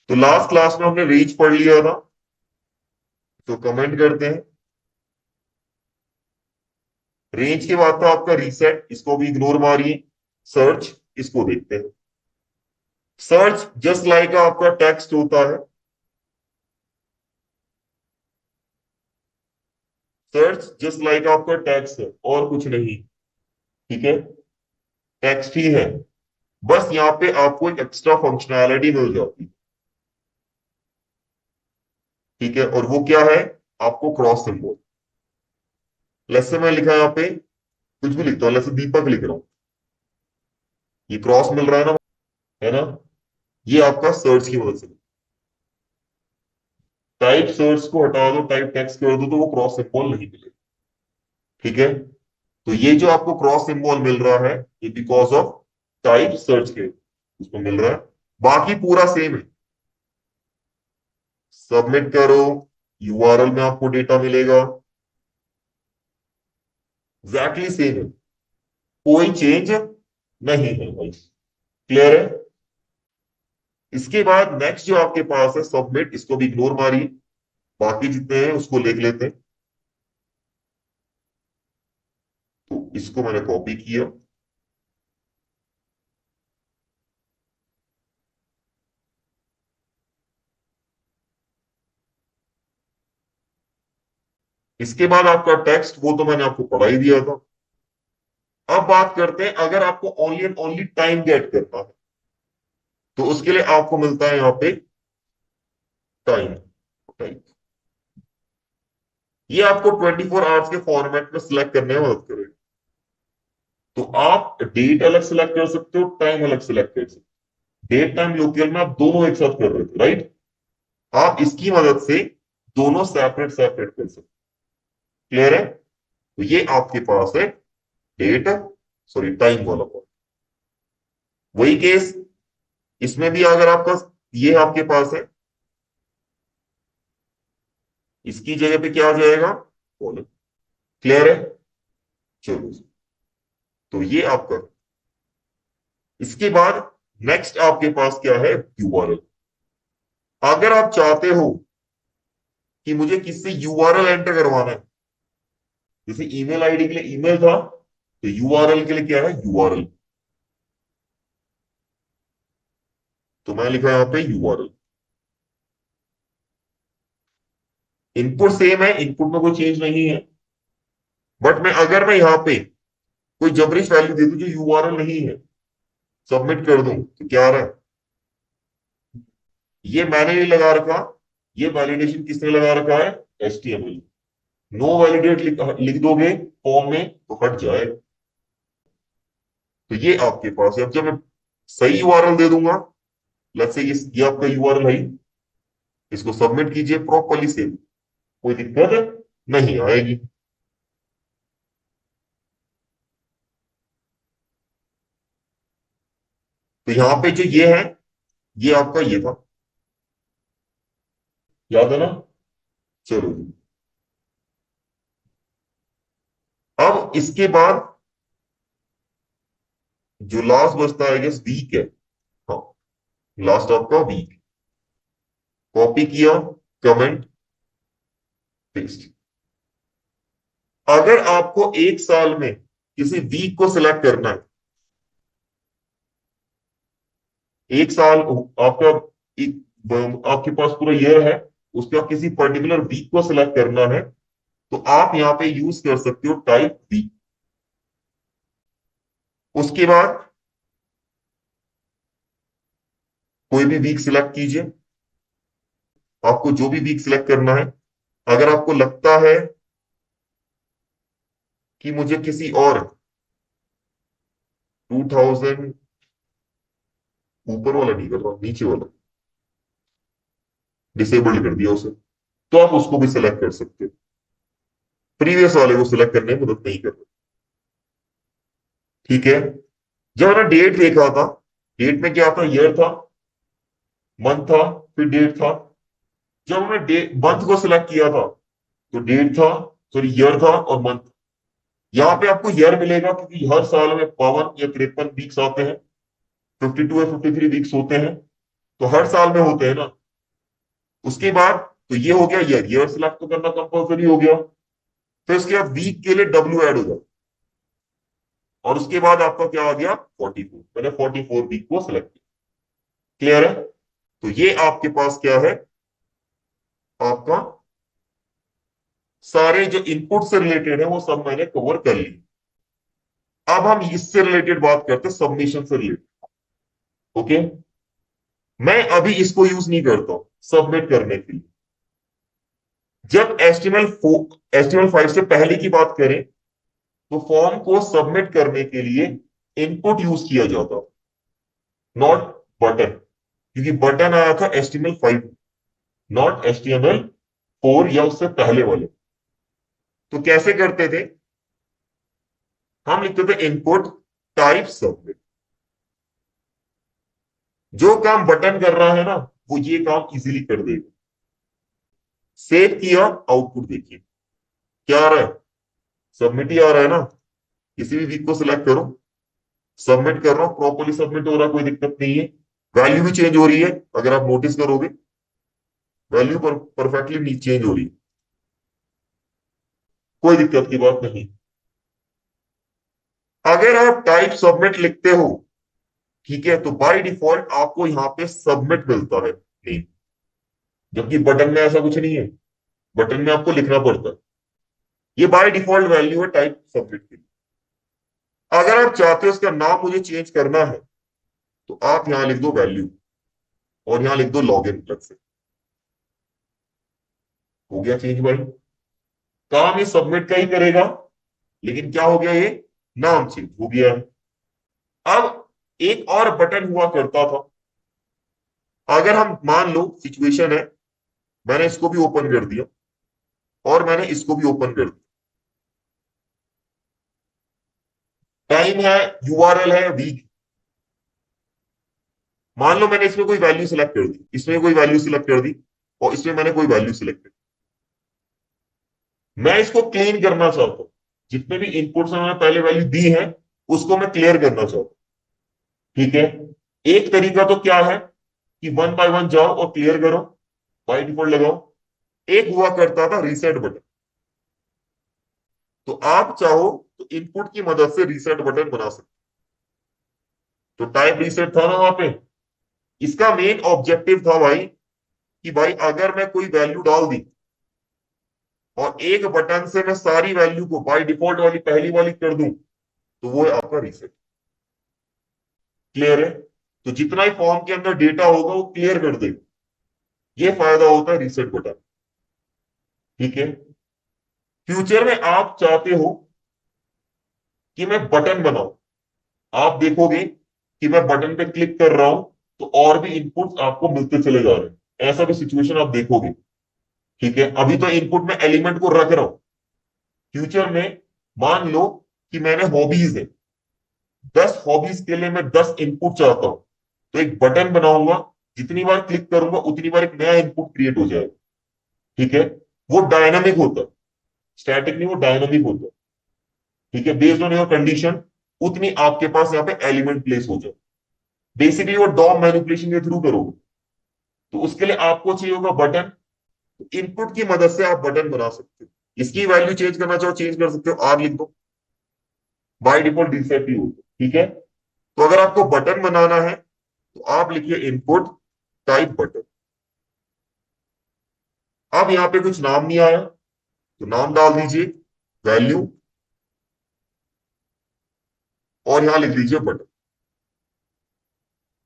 तो last class में हमने रेंज पढ़ लिया था, तो कमेंट करते हैं। रेंज के बाद था आपका रीसेट, इसको भी इग्नोर मारिए। सर्च, इसको देखते हैं। सर्च जस्ट लाइक आपका टेक्स्ट होता है। सर्च जस्ट लाइक आपका टेक्स्ट है और कुछ नहीं। ठीक है, टेक्स्ट ही है। बस यहाँ पे आपको एक एक्स्ट्रा फंक्शनैलिटी मिल जाती है। ठीक है, और वो क्या है? आपको क्रॉस सिंबल। जैसे मैं लिखा यहाँ पे कुछ भी लिखता हूँ, जैसे दीपक लिख रहा हूँ, ये क्रॉस मिल रहा है ना? ये आपका सर्च की मदद से। टाइप सर्च को हटा दो, टाइप टेक्स्ट कर दो, तो वो क्रॉस सिंबल नहीं मिलेगा। ठीक है, तो ये जो आपको क्रॉस सिंबल मिल रहा है, ये बिकॉज ऑफ टाइप सर्च के उसको मिल रहा है। बाकी पूरा सेम है। सबमिट करो, यूआरएल में आपको डेटा मिलेगा। एग्जैक्टली सेम है, कोई चेंज नहीं है भाई। क्लियर है? इसके बाद नेक्स्ट जो आपके पास है सबमिट, इसको भी इग्नोर मारिए। बाकी जितने हैं उसको लिख लेते हैं। तो इसको मैंने कॉपी किया। इसके बाद आपका टेक्स्ट, वो तो मैंने आपको पढ़ा ही दिया था। अब बात करते हैं, अगर आपको only and only time get करना है, तो उसके लिए आपको मिलता है यहाँ पे टाइम। टाइम ये आपको 24 आवर्स के फॉर्मेट में सिलेक्ट करने में मदद करेगा। तो आप डेट अलग सिलेक्ट कर सकते हो, टाइम अलग सिलेक्ट कर सकते हो। डेट टाइम लोकल में आप दोनों एक साथ कर रहे थे, राइट? आप इसकी मदद से दोनों सेपरेट सेपरेट कर सकते। क्लियर है? तो ये आपके पास है डेट, सॉरी टाइम वाला पार्ट। वही केस इसमें भी, अगर आपका ये आपके पास है, इसकी जगह पे क्या आ जाएगा? कॉलम। क्लियर है? चलो, तो ये आपका। इसके बाद नेक्स्ट आपके पास क्या है? यूआरएल। अगर आप चाहते हो कि मुझे किससे यूआरएल एंटर करवाना है, जैसे ईमेल आईडी के लिए ईमेल था, तो यूआरएल के लिए क्या है? यूआरएल। तो मैं लिखा यहाँ पे यूआरएल। इनपुट सेम है, इनपुट में कोई चेंज नहीं है। बट मैं अगर मैं यहाँ पे कोई जबरिश वैल्यू दे दूं जो यूआरएल नहीं है, सबमिट कर दूं, तो क्या आ रहा है? ये मैंने नहीं लगा रखा, ये वैलिडेशन किसने लगा रखा है? एचटीएमएल। नो वैलिडेट लिख दोगे फॉर्म में तो हट जाएगा। तो ये आपके पास है। अब जब मैं सही यूआरएल दे दूंगा, लेट्स से ये आपका यूआरएल है, इसको सबमिट कीजिए प्रॉपरली सेव, कोई दिक्कत नहीं आएगी। तो यहाँ पे जो ये है, ये आपका ये था, याद है ना? चलो जी। अब इसके बाद जो लास्ट बचता है, गेस वीक है। हाँ, लास्ट आपका वीक। कॉपी किया, कमेंट, पेस्ट। अगर आपको एक साल में किसी वीक को सिलेक्ट करना है, एक साल आपका, एक आपके पास पूरा ईयर है, उसका किसी पर्टिकुलर वीक को सिलेक्ट करना है, तो आप यहाँ पे यूज कर सकते हो टाइप वीक। उसके बाद कोई भी वीक सिलेक्ट कीजिए, आपको जो भी वीक सिलेक्ट करना है। अगर आपको लगता है कि मुझे किसी और 2000, ऊपर वाला नहीं कर रहा, नीचे वाला डिसेबल्ड कर दिया उसे, तो आप उसको भी सिलेक्ट कर सकते हो। प्रीवियस वाले को सिलेक्ट करने में मदद नहीं कर रहे। ठीक है, जब मैंने डेट देखा था, डेट में क्या था? ईयर था, मंथ था, फिर डेट था। जब हमने डेट मंथ को सिलेक्ट किया था, तो डेट था, सॉरी ईयर था और मंथ। यहाँ पे आपको ईयर मिलेगा क्योंकि हर साल में 52 या 53 वीक्स आते हैं, 52 या 53 वीक्स होते हैं, तो हर साल में होते हैं ना। उसके बाद तो ये हो गया, ये सिलेक्ट तो करना कंपल्सरी हो गया। फिर इसके बाद वीक के लिए डब्ल्यू ऐड हो जाओ, और उसके बाद आपका क्या आ गया 44। मैंने 44 वीक को सिलेक्ट किया। क्लियर है? तो ये आपके पास क्या है, आपका सारे जो इनपुट से रिलेटेड है वो सब मैंने कवर कर ली। अब हम इससे रिलेटेड बात करते हैं, सबमिशन से रिलेटेड। ओके, मैं अभी इसको यूज नहीं करता हूं सबमिट करने के लिए। जब HTML5 से पहले की बात करें, तो फॉर्म को सबमिट करने के लिए इनपुट यूज किया जाता, नॉट बटन, क्योंकि बटन आया था HTML5, नॉट HTML4 या उससे पहले वाले। तो कैसे करते थे, हम लिखते थे इनपुट टाइप सबमिट। जो काम बटन कर रहा है ना, वो ये काम इजीली कर देगा। सेव किया, आउटपुट देखिए क्या आ रहा है, सबमिट ही आ रहा है ना। किसी भी वीक को सिलेक्ट करो, सबमिट कर रहा हूं, प्रॉपरली सबमिट हो रहा है, कोई दिक्कत नहीं है। वैल्यू भी चेंज हो रही है, अगर आप नोटिस करोगे वैल्यू परफेक्टली चेंज हो रही है, कोई दिक्कत की बात नहीं। अगर आप टाइप सबमिट लिखते हो, ठीक है, तो बाय डिफॉल्ट आपको यहां पे सबमिट मिलता है नेम, जबकि बटन में ऐसा कुछ नहीं है। बटन में आपको लिखना पड़ता है। ये बाय डिफॉल्ट वैल्यू है टाइप सबमिट की। अगर आप चाहते हो इसका नाम मुझे चेंज करना है, तो आप यहां लिख दो वैल्यू, और यहां लिख दो लॉग इन प्लस से। हो गया चेंज भाई। काम ये सबमिट का ही करेगा, लेकिन क्या हो गया, ये नाम चेंज हो गया। अब एक और बटन हुआ करता था। अगर हम मान लो सिचुएशन है, मैंने इसको भी ओपन कर दिया और मैंने इसको भी ओपन कर दिया, टाइम है, यूआरएल है, वीक। मान लो मैंने इसमें कोई वैल्यू सिलेक्ट कर दी, इसमें कोई वैल्यू सिलेक्ट कर दी, और इसमें मैंने कोई वैल्यू सिलेक्ट कर दी। मैं इसको क्लीन करना चाहता हूं, जितने भी इनपुट्स मैंने पहले वैल्यू दी है उसको मैं क्लियर करना चाहता हूं। ठीक है, एक तरीका तो क्या है कि वन बाय वन जाओ और क्लियर करो, बाय डिफॉल्ट लगाओ। एक हुआ करता था रीसेट बटन। तो आप चाहो तो इनपुट की मदद से रीसेट बटन बना सकते। तो टाइप रीसेट था ना वहां पे, इसका मेन ऑब्जेक्टिव था भाई, कि भाई अगर मैं कोई वैल्यू डाल दी और एक बटन से मैं सारी वैल्यू को बाय डिफॉल्ट वाली पहली वाली कर दूं, तो वो है आपका रीसेट। क्लियर है? तो जितना ही फॉर्म के अंदर डेटा होगा वो क्लियर कर देगा। ये फायदा होता है रीसेट बटन। ठीक है, फ्यूचर में आप चाहते हो कि मैं बटन बनाऊं, आप देखोगे कि मैं बटन पे क्लिक कर रहा हूं, तो और भी इनपुट्स आपको मिलते चले जा रहे हैं, ऐसा भी सिचुएशन आप देखोगे। ठीक है, अभी तो इनपुट में एलिमेंट को रख रहा हूं। फ्यूचर में मान लो कि मैंने हॉबीज है, 10 हॉबीज के लिए मैं 10 इनपुट चाहता हूं, तो एक बटन बनाऊंगा, जितनी बार क्लिक करूंगा उतनी बार एक नया इनपुट क्रिएट हो जाएगा। ठीक है, वो डायनामिक होता है, स्टैटिक नहीं, वो डायनामिक होता है। ठीक है, बेस्ड ऑन योर कंडीशन उतनी आपके पास यहाँ पे एलिमेंट प्लेस हो जाए। बेसिकली वो डॉम मैनिपुलेशन के थ्रू करोगे। तो उसके लिए आपको चाहिए होगा बटन। इनपुट की मदद से आप बटन बना सकते हो। इसकी वैल्यू चेंज करना चाहो चेंज कर सकते हो, आर लिख दो, बाय डिफॉल्ट रीसेट ही होगा। ठीक है, तो अगर आपको बटन बनाना है तो आप लिखिए इनपुट टाइप बटन। अब यहाँ पे कुछ नाम नहीं आया, तो नाम डाल दीजिए वैल्यू, और यहां लिख लीजिए बटन।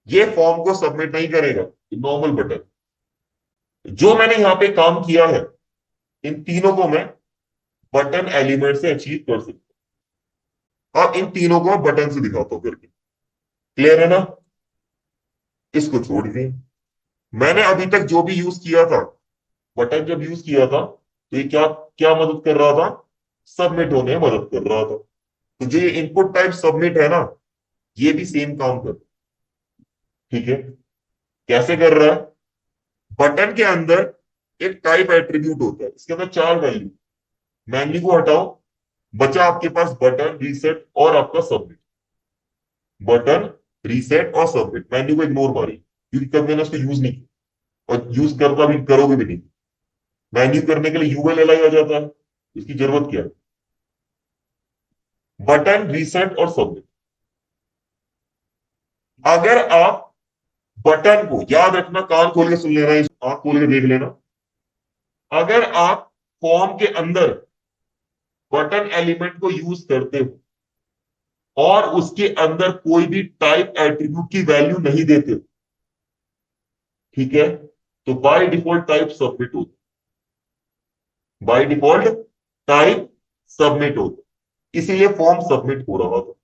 ये फॉर्म को सबमिट नहीं करेगा, नॉर्मल बटन। जो मैंने यहां पे काम किया है, इन तीनों को मैं बटन एलिमेंट से अचीव कर सकता हूं। अब इन तीनों को मैं बटन से दिखाता हूं करके। क्लियर है ना? इसको छोड़ दीजिए। मैंने अभी तक जो भी यूज किया था, बटन जब यूज किया था, तो ये क्या क्या मदद कर रहा था, सबमिट होने में मदद कर रहा था। तो जो ये इनपुट टाइप सबमिट है ना, ये भी सेम काम कर। ठीक है, कैसे कर रहा है, बटन के अंदर एक टाइप एट्रीब्यूट होता है, इसके अंदर 4 वैल्यू। मैन्यू को हटाओ, बचा आपके पास बटन, रीसेट और आपका सबमिट। बटन, रीसेट और सबमिट, मेन्यू को इग्नोर मारिए क्योंकि कभी मैंने उसको यूज नहीं किया। और यूज करता भी करोगे भी नहीं। मेन्यू करने के लिए ULLI आ जाता है, इसकी जरूरत क्या है? बटन, रीसेट और सबमिट। अगर आप बटन को, याद रखना, कान खोल के सुन लेना, आंख खोल के देख लेना, अगर आप फॉर्म के अंदर बटन एलिमेंट को यूज करते हो और उसके अंदर कोई भी टाइप एट्रीब्यूट की वैल्यू नहीं देते हो, ठीक है, तो बाय डिफॉल्ट टाइप सबमिट होता है। बाय डिफॉल्ट टाइप सबमिट होता है, इसीलिए फॉर्म सबमिट हो रहा था।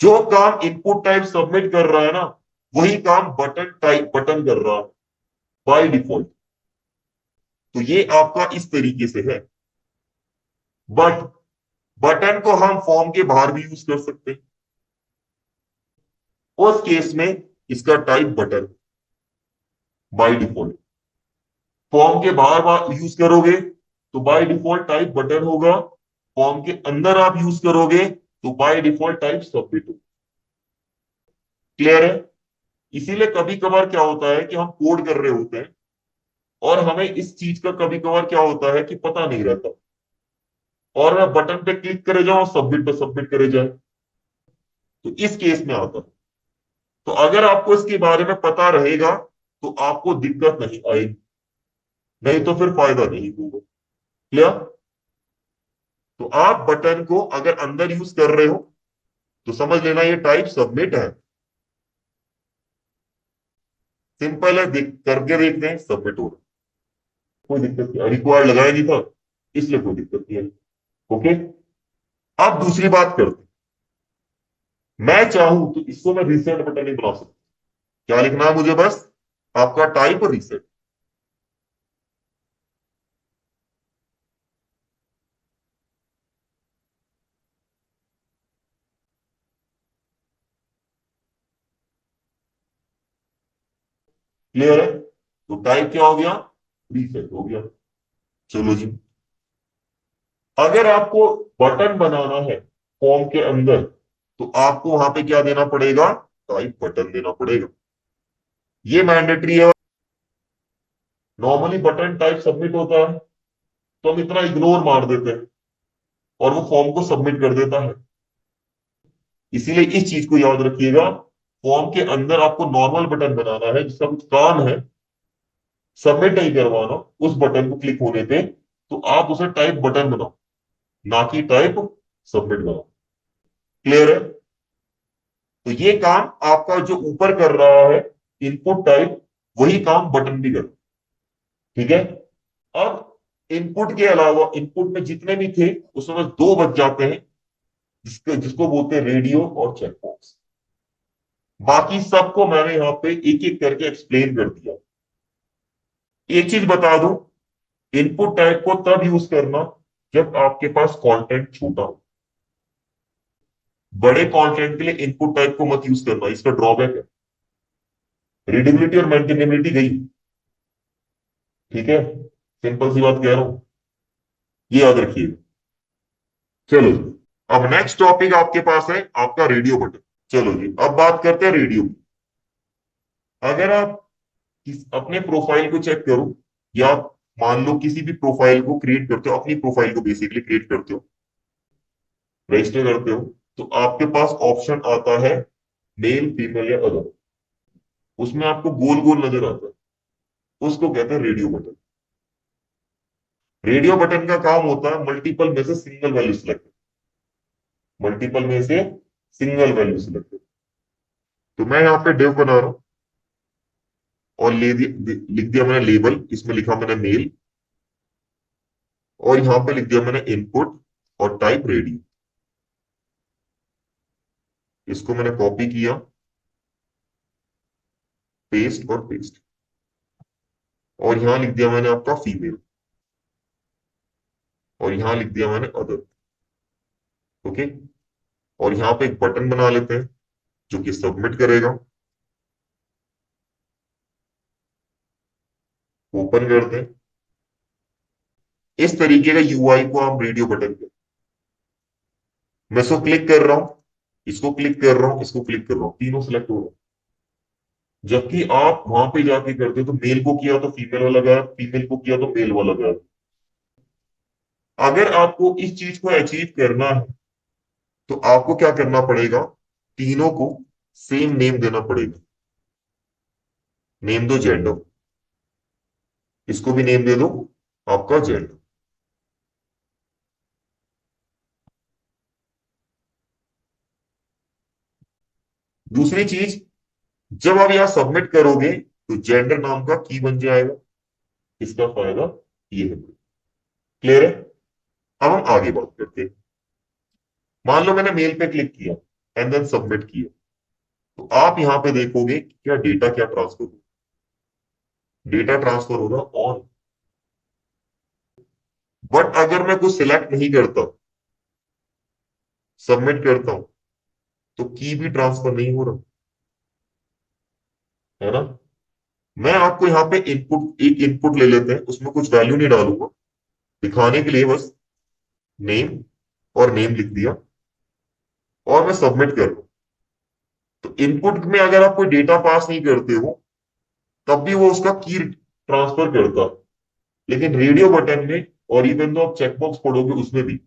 जो काम इनपुट टाइप सबमिट कर रहा है ना, वही काम बटन टाइप बटन कर रहा है बाय डिफॉल्ट। तो ये आपका इस तरीके से है। बट बटन को हम फॉर्म के बाहर भी यूज कर सकते हैं। उस केस में इसका type button by default. Form के बाहर यूज करोगे तो बाय डिफॉल्ट टाइप बटन होगा। फॉर्म के अंदर आप यूज करोगे तो बाय डिफॉल्ट टाइप सबमिट होगा। क्लियर है? इसीलिए कभी कभार क्या होता है कि हम कोड कर रहे होते हैं और हमें इस चीज का कभी कभार क्या होता है कि पता नहीं रहता, और मैं बटन पे क्लिक करे जाऊं, सबमिट पे सबमिट करे जाए, तो इस केस में आता है। तो अगर आपको इसके बारे में पता रहेगा तो आपको दिक्कत नहीं आएगी, नहीं तो फिर फायदा नहीं होगा। क्लियर? तो आप बटन को अगर अंदर यूज कर रहे हो तो समझ लेना ये टाइप सबमिट है। सिंपल है, करके देखते हैं, सबमिट हो रहा है, कोई दिक्कत नहीं, रिक्वायर्ड लगाया नहीं था इसलिए कोई दिक्कत नहीं है। ओके, अब दूसरी बात करते हैं। मैं चाहूं तो इसको मैं रीसेट बटन नहीं बना सकता। क्या लिखना है मुझे? बस आपका टाइप रीसेट। क्लियर है? तो टाइप क्या हो गया? रीसेट हो गया। चलो जी, अगर आपको बटन बनाना है फॉर्म के अंदर तो आपको वहां पे क्या देना पड़ेगा? टाइप बटन देना पड़ेगा। ये मैंडेटरी है। नॉर्मली बटन टाइप सबमिट होता है तो हम इतना इग्नोर मार देते हैं और वो फॉर्म को सबमिट कर देता है। इसीलिए इस चीज को याद रखिएगा, फॉर्म के अंदर आपको नॉर्मल बटन बनाना है जिसका कुछ काम है, सबमिट नहीं करवाना उस बटन को क्लिक होने पे, तो आप उसे टाइप बटन बनाओ, ना कि टाइप सबमिट बनाओ। क्लियर है? तो ये काम आपका जो ऊपर कर रहा है इनपुट टाइप, वही काम बटन भी कर। ठीक है? अब इनपुट के अलावा इनपुट में जितने भी थे उसमें बस दो बच जाते हैं, जिसको बोलते हैं रेडियो और चेकबॉक्स। बाकी सबको मैंने यहाँ पे एक एक करके एक्सप्लेन कर दिया। एक चीज बता दूं, इनपुट टाइप को तब यूज करना जब आपके पास कंटेंट छोटा हो। बड़े कंटेंट के लिए इनपुट टाइप को मत यूज करना, इसका ड्रॉबैक है, रीडेबिलिटी और मेंटेनेबिलिटी गई। ठीक है, सिंपल सी बात कह रहा हूं, ये याद रखिए। चलो, अब नेक्स्ट टॉपिक आपके पास है आपका रेडियो बटन। चलो जी, अब बात करते हैं रेडियो की। अगर आप अपने प्रोफाइल को चेक करो, या मान लो किसी भी प्रोफाइल को क्रिएट करते हो, अपनी प्रोफाइल को बेसिकली क्रिएट करते हो, रजिस्टर करते हो, तो आपके पास ऑप्शन आता है मेल, फीमेल या अदर। उसमें आपको गोल गोल नजर आता है, उसको कहते हैं रेडियो बटन। रेडियो बटन का काम होता है मल्टीपल में से सिंगल वैल्यू सिलेक्ट, मल्टीपल में से सिंगल वैल्यू सिलेक्ट। तो मैं यहाँ पे डिव बना रहा हूं और लिख दिया मैंने लेबल, इसमें लिखा मैंने मेल, और यहां पे लिख दिया मैंने इनपुट और टाइप रेडियो। इसको मैंने कॉपी किया, पेस्ट और पेस्ट, और यहां लिख दिया मैंने आपका फीमेल, और यहां लिख दिया मैंने अदर। ओके, और यहां पे एक बटन बना लेते हैं जो कि सबमिट करेगा। ओपन करते हैं। इस तरीके का यूआई को हम रेडियो बटन पे, मैं इसको क्लिक कर रहा हूं, इसको क्लिक कर रहा हूं, इसको क्लिक कर रहा हूं, तीनों सिलेक्ट हो रहा है। जबकि आप वहां पे जाके करते तो मेल को किया तो फीमेल वाला गायब, फीमेल को किया तो मेल वाला गायब। अगर आपको इस चीज को अचीव करना है तो आपको क्या करना पड़ेगा, तीनों को सेम नेम देना पड़ेगा। नेम दो जेंडर, इसको भी नेम दे दो आपका जेंडर। दूसरी चीज, जब आप यहां सबमिट करोगे तो जेंडर नाम का की बन जाएगा। इसका फायदा ये है। क्लियर है? अब हम आगे बात करते हैं। मान लो मैंने मेल पे क्लिक किया एंड देन सबमिट किया, तो आप यहां पे देखोगे कि क्या डेटा क्या ट्रांसफर हो, डेटा ट्रांसफर होगा ऑन। बट अगर मैं कुछ सिलेक्ट नहीं करता, सबमिट करता हूं, तो की भी ट्रांसफर नहीं हो रहा, है ना। मैं आपको यहाँ पे इनपुट, एक इनपुट ले लेते हैं, उसमें कुछ वैल्यू नहीं डालूंगा, दिखाने के लिए बस नेम और नेम लिख दिया और मैं सबमिट कर दूं। तो इनपुट में अगर आप कोई डेटा पास नहीं करते हो तब भी वो उसका की ट्रांसफर करता। लेकिन रेडियो बटन में और इवन दो आप चेकबॉक्स पढ़ोगे उसमें भी,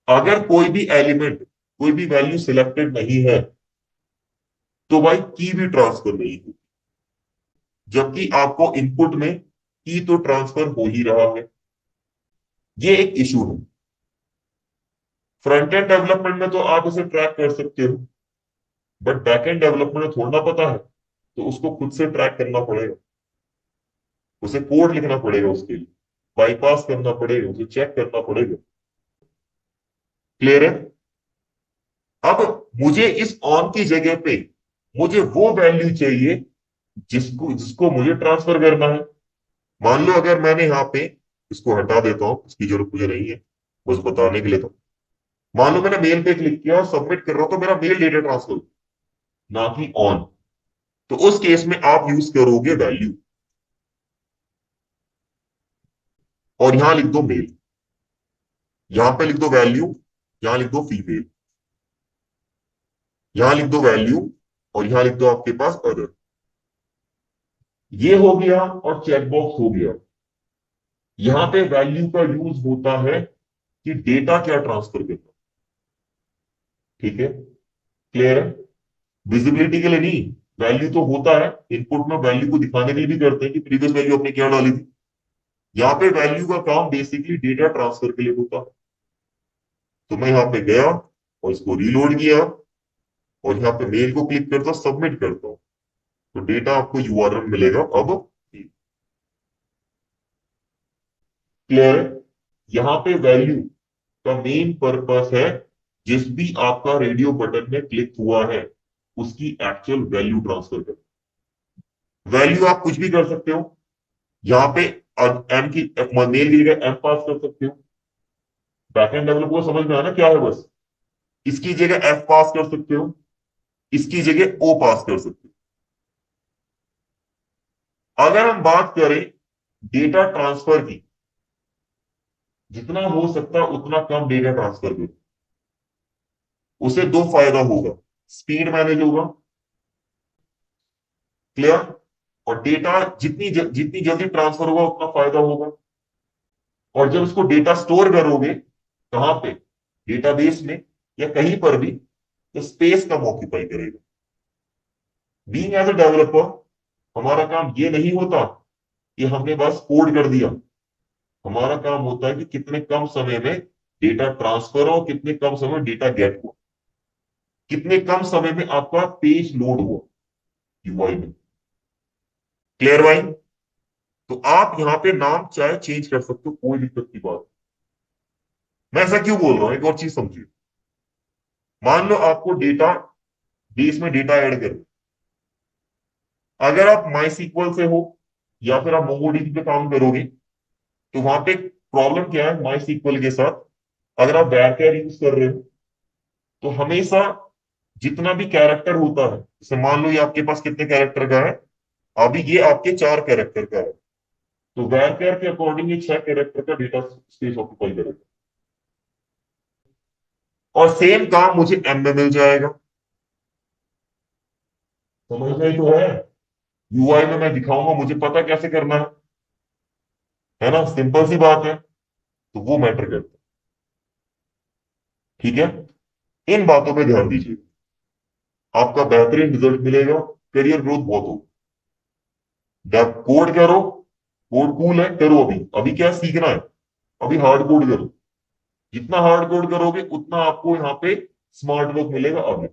अगर कोई भी एलिमेंट, कोई भी वैल्यू सिलेक्टेड नहीं है तो भाई की भी ट्रांसफर नहीं होगी। जबकि आपको इनपुट में की तो ट्रांसफर हो ही रहा है। ये एक इशू है। फ्रंट एंड डेवलपमेंट में तो आप इसे ट्रैक कर सकते हो, बट बैक एंड डेवलपमेंट में थोड़ा ना पता है, तो उसको खुद से ट्रैक करना पड़ेगा। उसे कोड लिखना पड़ेगा, उसके लिए बाईपास करना पड़ेगा, उसे चेक करना पड़ेगा। क्लियर है? अब मुझे इस ऑन की जगह पे मुझे वो वैल्यू चाहिए जिसको जिसको मुझे ट्रांसफर करना है। मान लो अगर मैंने यहाँ पे, इसको हटा देता हूं, इसकी जरूरत मुझे नहीं है, बस बताने के लिए तो। मान लो मैंने मेल पे क्लिक किया और सबमिट कर रहा हूं, तो मेरा मेल डेटा ट्रांसफर, ना कि ऑन। तो उस केस में आप यूज करोगे वैल्यू, और यहां लिख दो मेल, यहां पे लिख दो वैल्यू, यहां लिख दो फीमेल, यहां लिख दो वैल्यू, और यहां लिख दो आपके पास अदर। ये हो गया और चेकबॉक्स हो गया। यहां पे वैल्यू का यूज होता है कि डेटा क्या ट्रांसफर करना। ठीक है? क्लियर है? विजिबिलिटी के लिए नहीं, वैल्यू तो होता है इनपुट में, वैल्यू को दिखाने के लिए भी करते हैं कि प्रीवियस वैल्यू आपने क्या डाली थी। यहाँ पे वैल्यू का काम बेसिकली डेटा ट्रांसफर के लिए होता है। तो मैं यहाँ पे गया और इसको रीलोड किया और यहाँ पे मेल को क्लिक करता हूँ, सबमिट करता हूँ, तो डेटा आपको यूआरएल मिलेगा। अब क्लियर है? यहाँ पे वैल्यू का मेन पर्पस है, जिस भी आपका रेडियो बटन में क्लिक हुआ है उसकी एक्चुअल वैल्यू ट्रांसफर कर। वैल्यू आप कुछ भी कर सकते हो यहाँ पे, एम की मेल की जगह एम पास कर सकते हो। बैकएंड डेवलपर को समझ में आना क्या है बस, इसकी जगह एफ पास कर सकते हो, इसकी जगह ओ पास कर सकते हो। अगर हम बात करें डेटा ट्रांसफर की, जितना हो सकता है उतना कम डेटा ट्रांसफर करो। उसे दो फायदा होगा, स्पीड मैनेज होगा। क्लियर? और डेटा जितनी जल्दी ट्रांसफर होगा उतना फायदा होगा। और जब उसको डेटा स्टोर करोगे कहां पे, डेटाबेस में या कहीं पर भी, तो स्पेस कम ऑक्यूपाई करेगा। बीइंग एज अ डेवलपर हमारा काम ये नहीं होता कि हमने बस कोड कर दिया। हमारा काम होता है कि कितने कम समय में डेटा ट्रांसफर हो, कितने कम समय में डेटा गेट हो, कितने कम समय में आपका पेज लोड हुआ यूआई में। क्लियर भाई? तो आप यहाँ पे नाम चाहे चेंज कर सकते हो, कोई दिक्कत की बात। मैं ऐसा क्यों बोल रहा हूं, एक और चीज समझिए। मान लो आपको डेटा बेस में डेटा ऐड करो, अगर आप माई सीक्वल से हो या फिर आप मोंगोडीबी पे काम करोगे, तो वहां पे प्रॉब्लम क्या है माई सीक्वल के साथ, अगर आप वैरचर यूज कर रहे हो तो हमेशा जितना भी कैरेक्टर होता है, जैसे मान लो ये आपके पास कितने कैरेक्टर का है, अभी ये आपके 4 कैरेक्टर का है, तो वैरचर के अकॉर्डिंग ये 6 कैरेक्टर का डेटा स्पेस ऑक्यूपाई करेगा। और सेम काम मुझे एम में मिल जाएगा। समझ में तो यूआई में मैं दिखाऊंगा, मुझे पता कैसे करना है ना, सिंपल सी बात है। तो वो मैटर करता है। ठीक है, इन बातों पे ध्यान दीजिए, आपका बेहतरीन रिजल्ट मिलेगा, करियर ग्रोथ बहुत होगी। जब कोड करो, कोड कूल है, करो। अभी अभी क्या सीखना है, अभी हार्ड कोड करो। जितना हार्ड कोड करोगे उतना आपको यहाँ पे स्मार्ट वर्क मिलेगा आगे।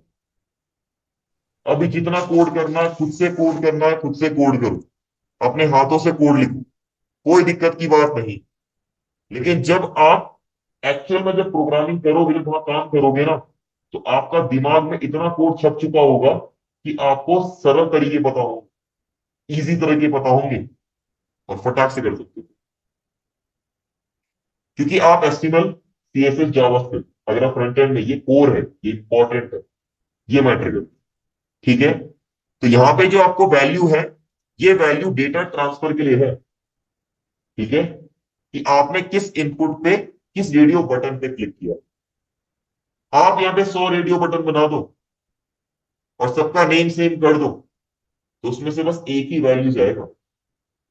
अभी जितना कोड करना है खुद से कोड करना है, खुद से कोड करो, अपने हाथों से कोड लिखो, कोई दिक्कत की बात नहीं। लेकिन जब आप एक्चुअल में जब प्रोग्रामिंग करोगे, जब वहां काम करोगे ना, तो आपका दिमाग में इतना कोड छप चुका होगा कि आपको सरल तरीके पता होंगे, इजी तरीके पता होंगे, और फटाक से कर सकते हो। क्योंकि आप एचटीएमएल, सीएसएस, जावास्क्रिप्ट, अगर आप फ्रंट एंड में, ये कोर है, ये इंपॉर्टेंट है, ये मैटर करता है। ठीक है, तो यहाँ पे जो आपको वैल्यू है, ये वैल्यू डेटा ट्रांसफर के लिए है। ठीक है, कि आपने किस इनपुट पे, किस रेडियो बटन पे क्लिक किया। आप यहाँ पे 100 रेडियो बटन बना दो और सबका नेम सेम कर दो, तो उसमें से बस एक ही वैल्यू जाएगा,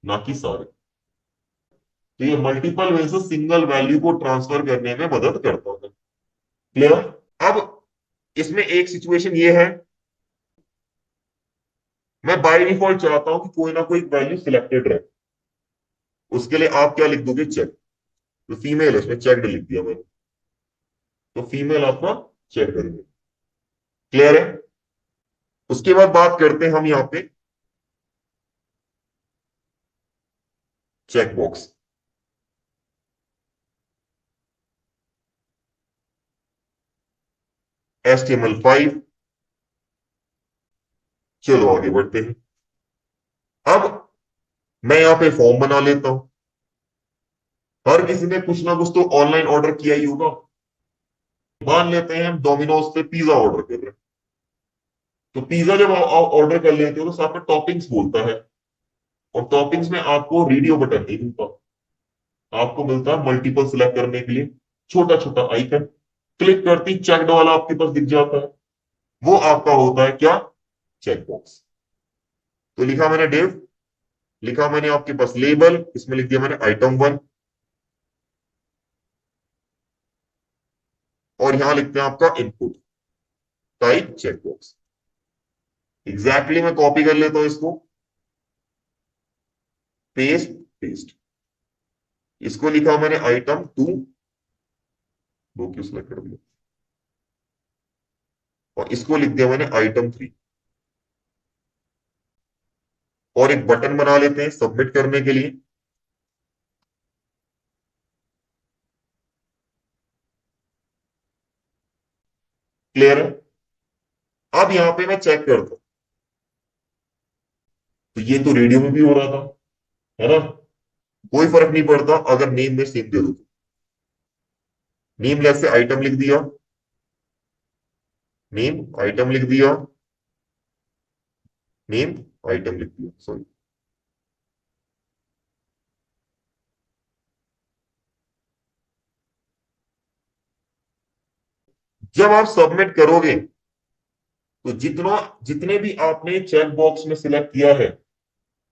ना कि सारे। तो ये मल्टीपल वे से सिंगल वैल्यू को ट्रांसफर करने में मदद करता है। क्लियर। अब इसमें एक सिचुएशन ये है, मैं बाय डिफॉल्ट चाहता हूं कि कोई ना कोई वैल्यू सिलेक्टेड रहे। उसके लिए आप क्या लिख दोगे, चेक। तो फीमेल है, उसमें चेकड लिख दिया मैंने, तो फीमेल आपका चेक करेंगे। क्लियर है। उसके बाद बात करते हैं हम यहाँ पे चेक बॉक्स। HTML5। चलो आगे बढ़ते हैं। अब मैं यहाँ पे फॉर्म बना लेता हूं। हर किसी ने कुछ ना कुछ तो ऑनलाइन ऑर्डर किया ही होगा। मान लेते हैं हम डोमिनोज से पिज्जा ऑर्डर कर रहे हैं। तो पिज्जा जब ऑर्डर कर लेते हो तो साथ में टॉपिंग्स बोलता है, और टॉपिंग्स में आपको रेडियो बटन नहीं मिलता, आपको मिलता है मल्टीपल सिलेक्ट करने के लिए छोटा छोटा आइकन। क्लिक करती चेकड वाला आपके पास दिख जाता है, वो आपका होता है क्या, चेकबॉक्स। तो लिखा मैंने डिव, लिखा मैंने आपके पास लेबल, इसमें लिख दिया मैंने item 1, और यहां लिखते हैं आपका इनपुट, टाइप चेकबॉक्स। एग्जैक्टली मैं कॉपी कर लेता हूं इसको, पेस्ट, पेस्ट। इसको लिखा मैंने item 2, दो क्यों सिलेक्ट कर दिया, और इसको लिख दिया मैंने item 3। और एक बटन बना लेते हैं सबमिट करने के लिए। क्लियर है। अब यहां पे मैं चेक करता हूं, तो ये तो रेडियो में भी हो रहा था, है ना। कोई फर्क नहीं पड़ता अगर नेम में सेम दे दो। नेम लेस से आइटम लिख दिया, नेम आइटम लिख दिया, नेम आइटम लिख दिया, सॉरी। जब आप सबमिट करोगे, तो जितने भी आपने चेक बॉक्स में सिलेक्ट किया है,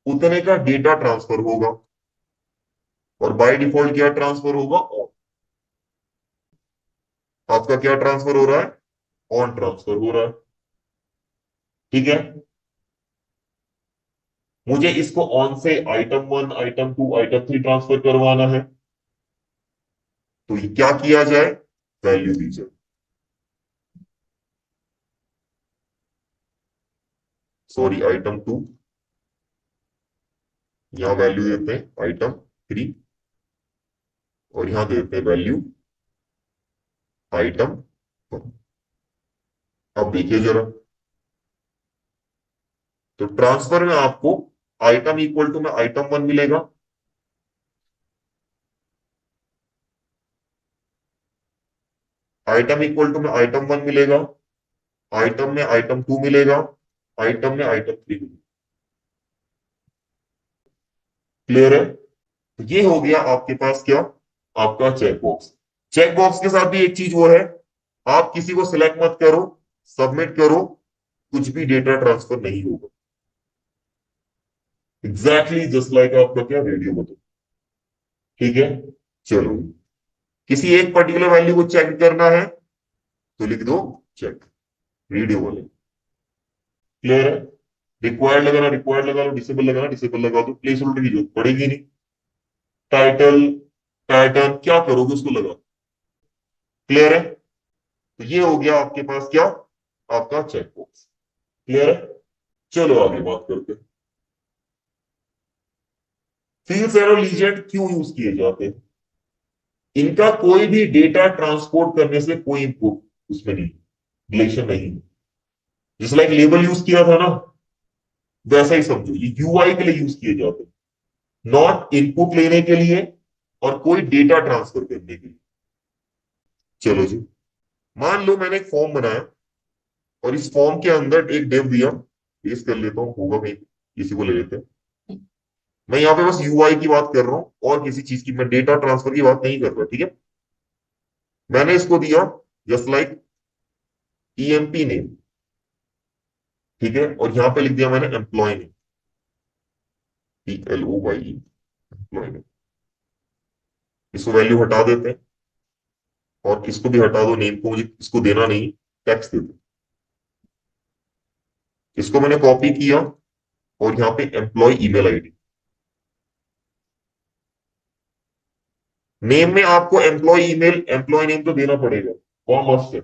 उतने का डेटा ट्रांसफर होगा। और बाय डिफॉल्ट क्या ट्रांसफर होगा, ऑन। आपका क्या ट्रांसफर हो रहा है, ऑन ट्रांसफर हो रहा है। ठीक है, मुझे इसको ऑन से item 1, item 2, item 3 ट्रांसफर करवाना है, तो ये क्या किया जाए, वैल्यू दी जाए। सॉरी, item 2, यहां वैल्यू देते हैं item 3, और यहां देते हैं वैल्यू item 1। अब देखिए जरा, तो ट्रांसफर में आपको आइटम इक्वल टू में item 1 मिलेगा, आइटम इक्वल टू में item 1 मिलेगा, आइटम में item 2 मिलेगा, आइटम में item 3 मिलेगा। क्लियर है। तो ये हो गया आपके पास क्या, आपका चेकबॉक्स। चेकबॉक्स के साथ भी एक चीज वो है, आप किसी को सिलेक्ट मत करो, सबमिट करो, कुछ भी डेटा ट्रांसफर नहीं होगा। एग्जैक्टली जस्ट लाइक आपका क्या रेडियो बटन। ठीक है, चलो, किसी एक पर्टिकुलर वैल्यू को चेक करना है तो लिख दो चेक, रेडियो वाले। क्लियर है? रिक्वायर्ड लगा लो, डिसेबल लगा दो, प्लेस होल्डर की जरूरत पड़ेगी नहीं। टाइटल, पैटर्न क्या करोगे उसको लगा। क्लियर है? तो ये हो गया आपके पास क्या, आपका चेकबॉक्स। क्लियर है? चलो आगे बात करते हैं। फील्ड्स एंड लीजेंड क्यों यूज किए जाते हैं? इनका कोई भी डेटा ट्रांसपोर्ट करने से कोई इनपुट उसमें नहीं, रिलेशन नहीं। जिस लाइक लेबल यूज किया था ना, वैसा ही समझो, ये यूआई के लिए यूज किए जाते हैं, नॉट इनपुट लेने के लिए और कोई डेटा ट्रांसफर करने के लिए। चलो जी, मान लो मैंने एक फॉर्म बनाया और इस फॉर्म के अंदर एक डिव दिया, पेस्ट कर लेता हूँ, होगा कहीं किसी को ले लेते हैं। मैं यहाँ पे बस यूआई की बात कर रहा हूँ और किसी चीज की मैं डेटा ट्रांसफर की बात नहीं कर रहा, ठीक है। मैंने इसको दिया जस्ट लाइक ईएमपी नेम, ठीक है, और यहां पे लिख दिया मैंने employee name, PLOYE, employee name. इसको वैल्यू हटा देते हैं और इसको भी हटा दो, नेम को मुझे इसको देना नहीं, टेक्स्ट दे दो। इसको मैंने कॉपी किया और यहाँ पे एम्प्लॉय ईमेल आईडी, नेम में आपको एम्प्लॉय ईमेल एम्प्लॉय नेम तो देना पड़ेगा, कौन मस्ट है,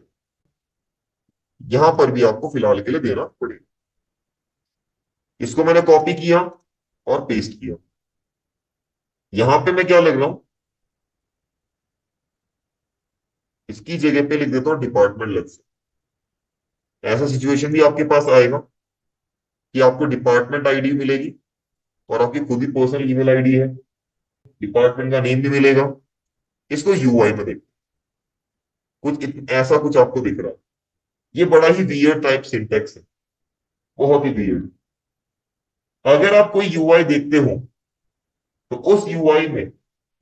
यहां पर भी आपको फिलहाल के लिए देना पड़ेगा। इसको मैंने कॉपी किया और पेस्ट किया। यहां पे मैं क्या लग रहा हूं, इसकी जगह पे लिख देता हूं डिपार्टमेंट लग से। ऐसा सिचुएशन भी आपके पास आएगा कि आपको डिपार्टमेंट आईडी मिलेगी और आपकी खुद ही पर्सनल ईमेल आईडी है, डिपार्टमेंट का नेम भी मिलेगा। इसको यूआई में देख, ऐसा कुछ आपको दिख रहा है। ये बड़ा ही वियर्ड टाइप सिंटेक्स है, बहुत ही वियर्ड। अगर आप कोई यूआई देखते हो तो उस यूआई में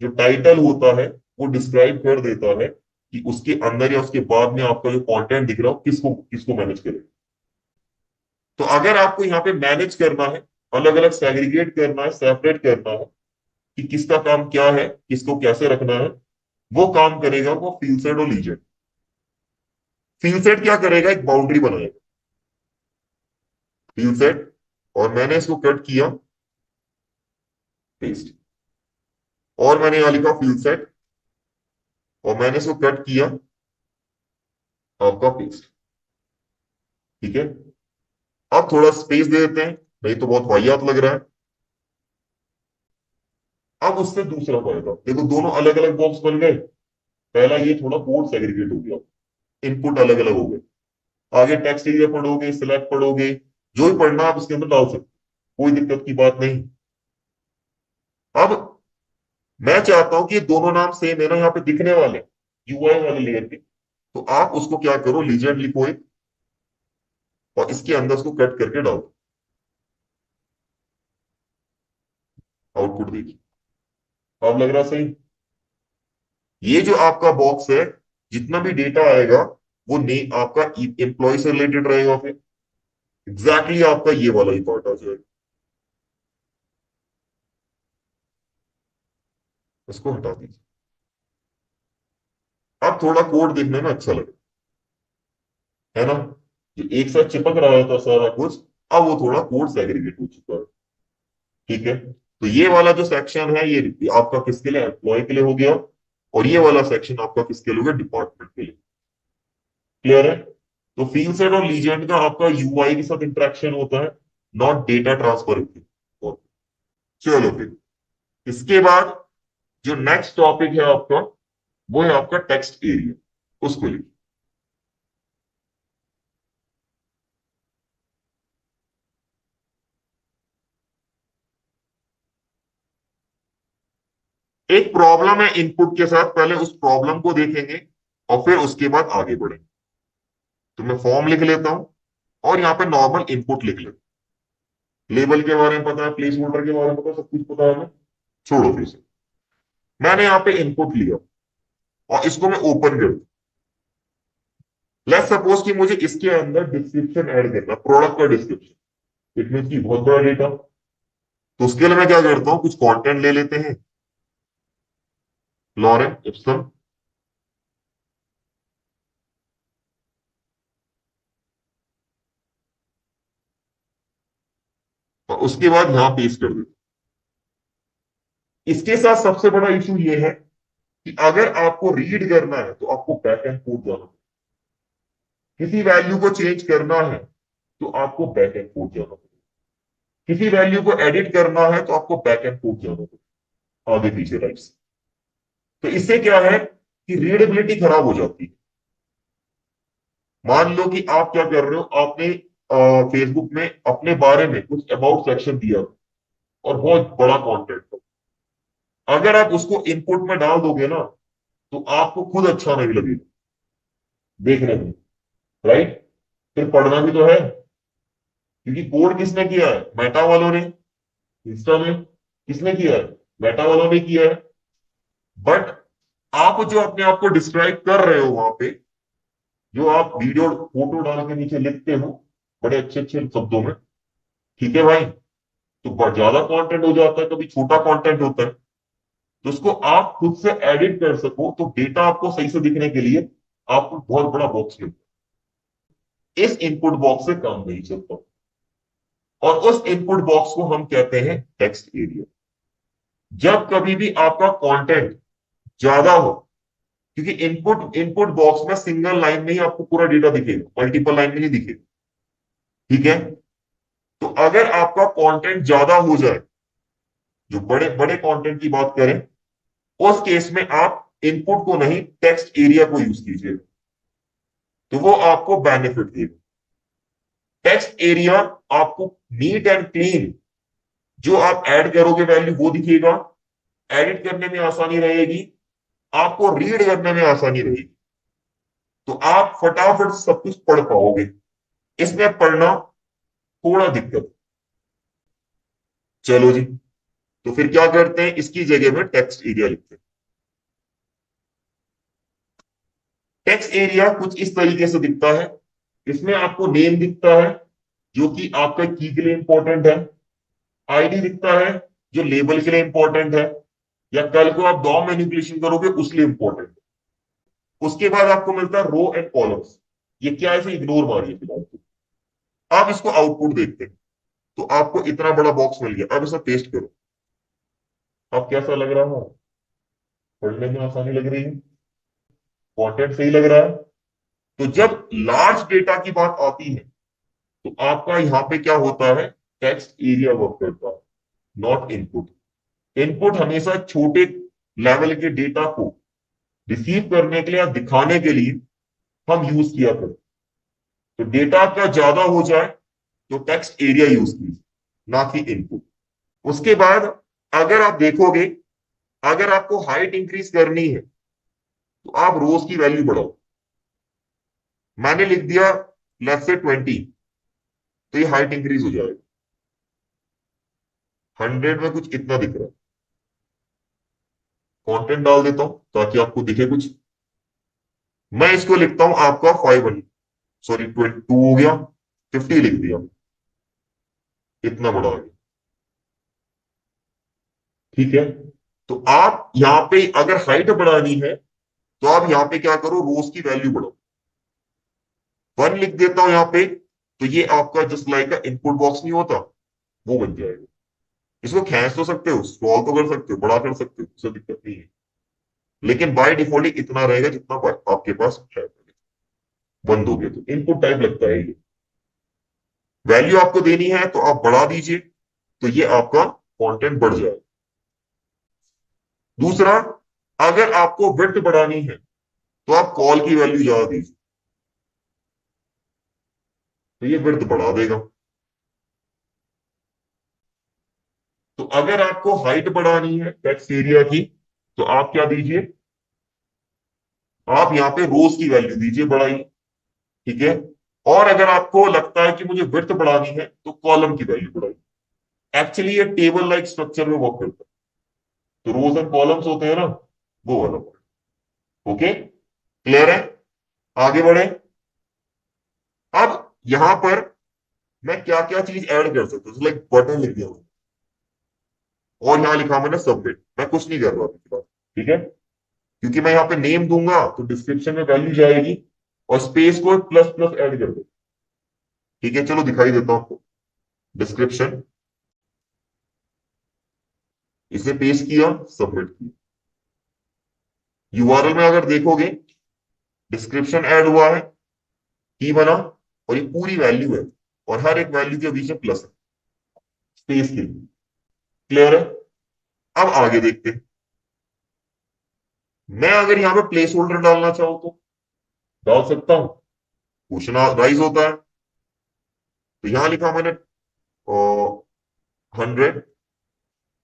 जो टाइटल होता है वो डिस्क्राइब कर देता है कि उसके अंदर या उसके बाद में आपका जो कंटेंट दिख रहा हो किसको किसको मैनेज करेगा। तो अगर आपको यहाँ पे मैनेज करना है, अलग अलग सेग्रीगेट करना है, सेपरेट करना है कि किसका काम क्या है, किसको कैसे रखना है, वो काम करेगा वो फील्ड सेट और लीजेंड। फील्ड सेट क्या करेगा, एक बाउंड्री बनाएगा, फील्ड सेट, और मैंने इसको कट किया, पेस्ट, और मैंने यहां लिखा फील्ड सेट और मैंने इसको कट किया, आपका पेस्ट। ठीक है, अब थोड़ा स्पेस दे देते हैं, नहीं तो बहुत वाहियात लग रहा है। अब उससे दूसरा फायदा देखो, दोनों अलग अलग बॉक्स बन गए। पहला ये थोड़ा कोड सेग्रीगेट हो गया, इनपुट अलग अलग हो गए। आगे टेक्स्ट एरिया पढ़ोगे, सिलेक्ट पढ़ोगे, जो भी पढ़ना आप इसके अंदर डाल सकते, कोई दिक्कत की बात नहीं। अब मैं चाहता हूं कि ये दोनों नाम सेम है ना, यहाँ पे दिखने वाले यूआई वाले लेयर पे, तो आप उसको क्या करो, लीजेंड लिखो एक, और इसके अंदर उसको कट करके डालो, आउटपुट देखिए। अब लग रहा सही? ये जो आपका बॉक्स है, जितना भी डेटा आएगा वो ने आपका एम्प्लॉय से रिलेटेड रहेगा, फिर एग्जैक्टली आपका ये वाला ही पार्ट आ जाएगा। इसको हटा दीजिए। अब थोड़ा कोड देखने में अच्छा लगे, है ना, जो एक साथ चिपक रहा था सारा कुछ, अब वो थोड़ा कोड सेग्रीगेट हो चुका है। ठीक है, तो ये वाला जो सेक्शन है ये आपका किसके लिए, एम्प्लॉय के लिए हो गया, और ये वाला सेक्शन आपका किसके लिए हो गया, डिपार्टमेंट के लिए। क्लियर है? तो फील्ड सेट और लीजेंड का आपका यूआई के साथ इंटरेक्शन होता है, नॉट डेटा ट्रांसफर। चलो फिर इसके बाद जो नेक्स्ट टॉपिक है आपका, वो है आपका टेक्स्ट एरिया, उसको लिखिए। एक प्रॉब्लम है इनपुट के साथ, पहले उस प्रॉब्लम को देखेंगे और फिर उसके बाद आगे बढ़ेंगे। तो मैं फॉर्म लिख लेता हूं और यहाँ पे नॉर्मल इनपुट लिख लेता हूं। लेबल के बारे में पता है, प्लेस होल्डर के बारे में पता है, सब कुछ पता है हमें। छोड़ो फिर से, मैंने यहाँ पे इनपुट लिया और इसको मैं ओपन कर दूं, लेट्स सपोज कि मुझे इसके अंदर डिस्क्रिप्शन ऐड करना, प्रोडक्ट का डिस्क्रिप्शन, इट मीन की बहुत बड़ा डेटा। तो उसके लिए मैं क्या करता हूँ, कुछ कंटेंट ले लेते हैं, लॉरेन इप्सम, और उसके बाद यहां पेस्ट कर देते हैं। इसके साथ सबसे बड़ा इशू ये है कि अगर आपको रीड करना है तो आपको बैक एंड कोड जाना पड़ेगा। किसी वैल्यू को चेंज करना है तो आपको बैक एंड कोड जाना पड़ेगा। किसी वैल्यू को एडिट करना है तो आपको बैक एंड कोड जाना पड़ेगा, आगे पीछे राइट से। तो इससे क्या है कि रीडेबिलिटी खराब हो जाती है। मान लो कि आप क्या कर रहे हो, आपने फेसबुक में अपने बारे में कुछ अबाउट सेक्शन दिया और बहुत बड़ा कंटेंट हो, अगर आप उसको इनपुट में डाल दोगे ना तो आपको खुद अच्छा नहीं लगेगा देखने में, राइट। फिर पढ़ना भी तो है, क्योंकि कोड किसने किया है, मेटा वालों ने। इंस्टा में किसने किया है, मेटा वालों ने किया है। बट आप जो अपने आप को डिस्क्राइब कर रहे हो वहां पे, जो आप वीडियो फोटो डाल के नीचे लिखते हो बड़े अच्छे अच्छे शब्दों में, ठीक है भाई, तो ज्यादा कंटेंट हो जाता है, कभी छोटा कंटेंट होता है, तो उसको आप खुद से एडिट कर सको तो डेटा आपको सही से दिखने के लिए आपको बहुत बड़ा बॉक्स मिलता है। इस इनपुट बॉक्स से काम नहीं चलता, और उस इनपुट बॉक्स को हम कहते हैं टेक्स्ट एरिया। जब कभी भी आपका कंटेंट ज्यादा हो, क्योंकि इनपुट इनपुट बॉक्स में सिंगल लाइन में ही आपको पूरा डेटा दिखेगा, मल्टीपल लाइन में नहीं दिखेगा, ठीक है। तो अगर आपका कंटेंट ज्यादा हो जाए, जो बड़े बड़े कंटेंट की बात करें, उस केस में आप इनपुट को नहीं टेक्स्ट एरिया को यूज कीजिए, तो वो आपको बेनिफिट देगा। टेक्स्ट एरिया आपको नीट एंड क्लीन जो आप ऐड करोगे वैल्यू वो दिखेगा, एडिट करने में आसानी रहेगी, आपको रीड करने में आसानी रहेगी, तो आप फटाफट सब कुछ पढ़ पाओगे। इसमें पढ़ना थोड़ा दिक्कत। चलो जी, तो फिर क्या करते हैं, इसकी जगह में टेक्स्ट एरिया लिखते हैं। टेक्स्ट एरिया कुछ इस तरीके से दिखता है। इसमें आपको नेम दिखता है जो कि आपका की के लिए इंपॉर्टेंट है, आईडी दिखता है जो लेबल के लिए इंपॉर्टेंट है, या कल को आप डॉम मैनिपुलेशन करोगे उसके लिए इंपॉर्टेंट है। उसके बाद आपको मिलता है रो एंड कॉलम्स। ये क्या है, इसे इग्नोर मारिए फिलहाल तो। आप इसको आउटपुट देखते हैं, तो आपको इतना बड़ा बॉक्स मिल गया। अब इसे पेस्ट करो, अब कैसा लग रहा है, पढ़ने में आसानी लग रही है, कंटेंट सही लग रहा है। तो जब लार्ज डेटा की बात आती है तो आपका यहाँ पे क्या होता है, टेक्स्ट एरिया वर्क करता है, नॉट इनपुट। इनपुट हमेशा छोटे लेवल के डेटा को रिसीव करने के लिए या दिखाने के लिए हम यूज किया करते। तो डेटा का ज्यादा हो जाए तो टेक्स्ट एरिया यूज कीजिए, ना कि इनपुट। उसके बाद अगर आप देखोगे, अगर आपको हाइट इंक्रीज करनी है तो आप रोज की वैल्यू बढ़ाओ। मैंने लिख दिया लेट्स से 20, तो ये हाइट इंक्रीज हो जाएगा। 100 में कुछ इतना दिख रहा है, कंटेंट डाल देता हूं ताकि आपको दिखे कुछ। मैं इसको लिखता हूं आपका 5, सॉरी 22 हो गया, 50 लिख दिया, इतना बड़ा आ गया, ठीक है। तो आप यहाँ पे अगर हाइट बढ़ानी है तो आप यहाँ पे क्या करो, रोज की वैल्यू बढ़ाओ। 1 लिख देता हूं यहाँ पे, तो ये आपका जस्ट लाइक का इनपुट बॉक्स नहीं होता, वो बन जाएगा। इसको खींच तो सकते हो, स्क्रॉल तो कर सकते हो, बड़ा कर सकते हो, उससे दिक्कत नहीं है, लेकिन बाय डिफॉल्ट इतना रहेगा जितना आपके पास है। बंद हो गया तो इनपुट टाइप लगता है ये। वैल्यू आपको देनी है तो आप बढ़ा दीजिए, तो ये आपका कंटेंट बढ़ जाएगा। दूसरा, अगर आपको विड्थ बढ़ानी है तो आप कॉल की वैल्यू ज्यादा दीजिए, तो ये विड्थ बढ़ा देगा। तो अगर आपको हाइट बढ़ानी है टेक्स्ट एरिया की, तो आप क्या दीजिए, आप यहाँ पे रोज की वैल्यू दीजिए बढ़ाई, ठीक है। और अगर आपको लगता है कि मुझे विड्थ बढ़ानी है तो कॉलम की वैल्यू बढ़ाई। एक्चुअली ये टेबल लाइक स्ट्रक्चर में वर्क करता है, तो रोज एंड कॉलम्स होते हैं ना, वो वाला। ओके, क्लियर है, आगे बढ़े। अब यहां पर मैं क्या क्या चीज ऐड कर सकता हूँ, लाइक बटन लिख दिया मैंने, और यहाँ लिखा मैंने सबमिट। मैं कुछ नहीं कर रहा अभी फिलहाल, ठीक है, क्योंकि मैं यहाँ पे नेम दूंगा तो डिस्क्रिप्शन में वैल्यू जाएगी, और स्पेस को प्लस प्लस ऐड कर दो। ठीक है, चलो दिखाई देता हूँ आपको। डिस्क्रिप्शन, इसे पेस्ट किया, सबमिट किया। यूआरएल में अगर देखोगे, डिस्क्रिप्शन ऐड हुआ है, की बना, और ये पूरी वैल्यू है, और हर एक वैल्यू के बीच में प्लस है, स्पेस के लिए। क्लियर है? अब आगे देखते हैं। मैं अगर यहाँ पे प्लेस होल्डर डालना चाहूं तो डाल सकता हूं। क्वेश्चन राइज होता है। तो यहां लिखा मैंने 100,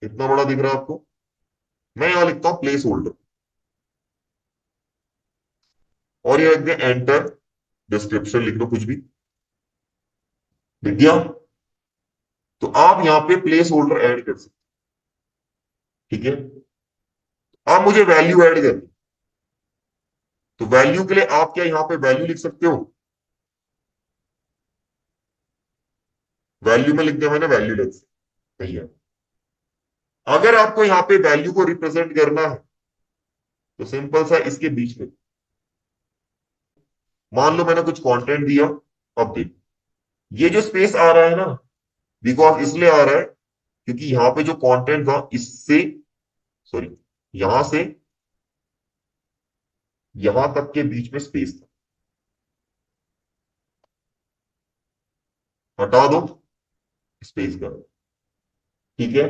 इतना बड़ा दिख रहा है आपको। मैं यहां लिखता हूं प्लेस होल्डर, और ये लिख दिया एंटर, डिस्क्रिप्शन लिख दो कुछ भी, लिख दिया। तो आप यहाँ पे प्लेस होल्डर ऐड कर सकते। ठीक है, आप मुझे वैल्यू ऐड करनी, तो वैल्यू के लिए आप क्या यहाँ पे वैल्यू लिख सकते हो। वैल्यू में लिख दिया मैंने, वैल्यू लिख सही है। अगर आपको यहाँ पे वैल्यू को रिप्रेजेंट करना है तो सिंपल सा इसके बीच में, मान लो मैंने कुछ कंटेंट दिया। अब देख, ये जो स्पेस आ रहा है ना, बिकॉज इसलिए आ रहा है क्योंकि यहाँ पे जो कंटेंट था इससे, सॉरी, यहां से यहां तक के बीच में स्पेस था। हटा दो, स्पेस का। ठीक है,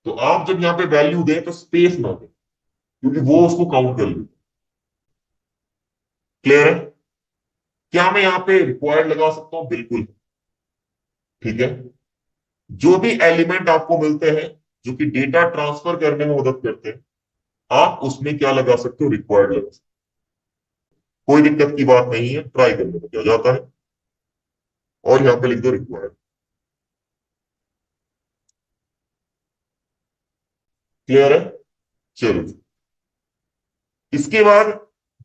तो आप जब यहाँ पे वैल्यू दें तो स्पेस ना दें, क्योंकि वो उसको काउंट कर ले। क्लियर है? क्या मैं यहाँ पे रिक्वायर्ड लगा सकता हूँ? बिल्कुल। ठीक है, जो भी एलिमेंट आपको मिलते हैं जो कि डेटा ट्रांसफर करने में मदद करते हैं, आप उसमें क्या लगा सकते हो? रिक्वायर्ड लगा सकते हो। कोई दिक्कत की बात नहीं है, ट्राई करने में क्या जाता है। और यहाँ पे लिख दो रिक्वायर्ड। क्लियर है? चलो, इसके बाद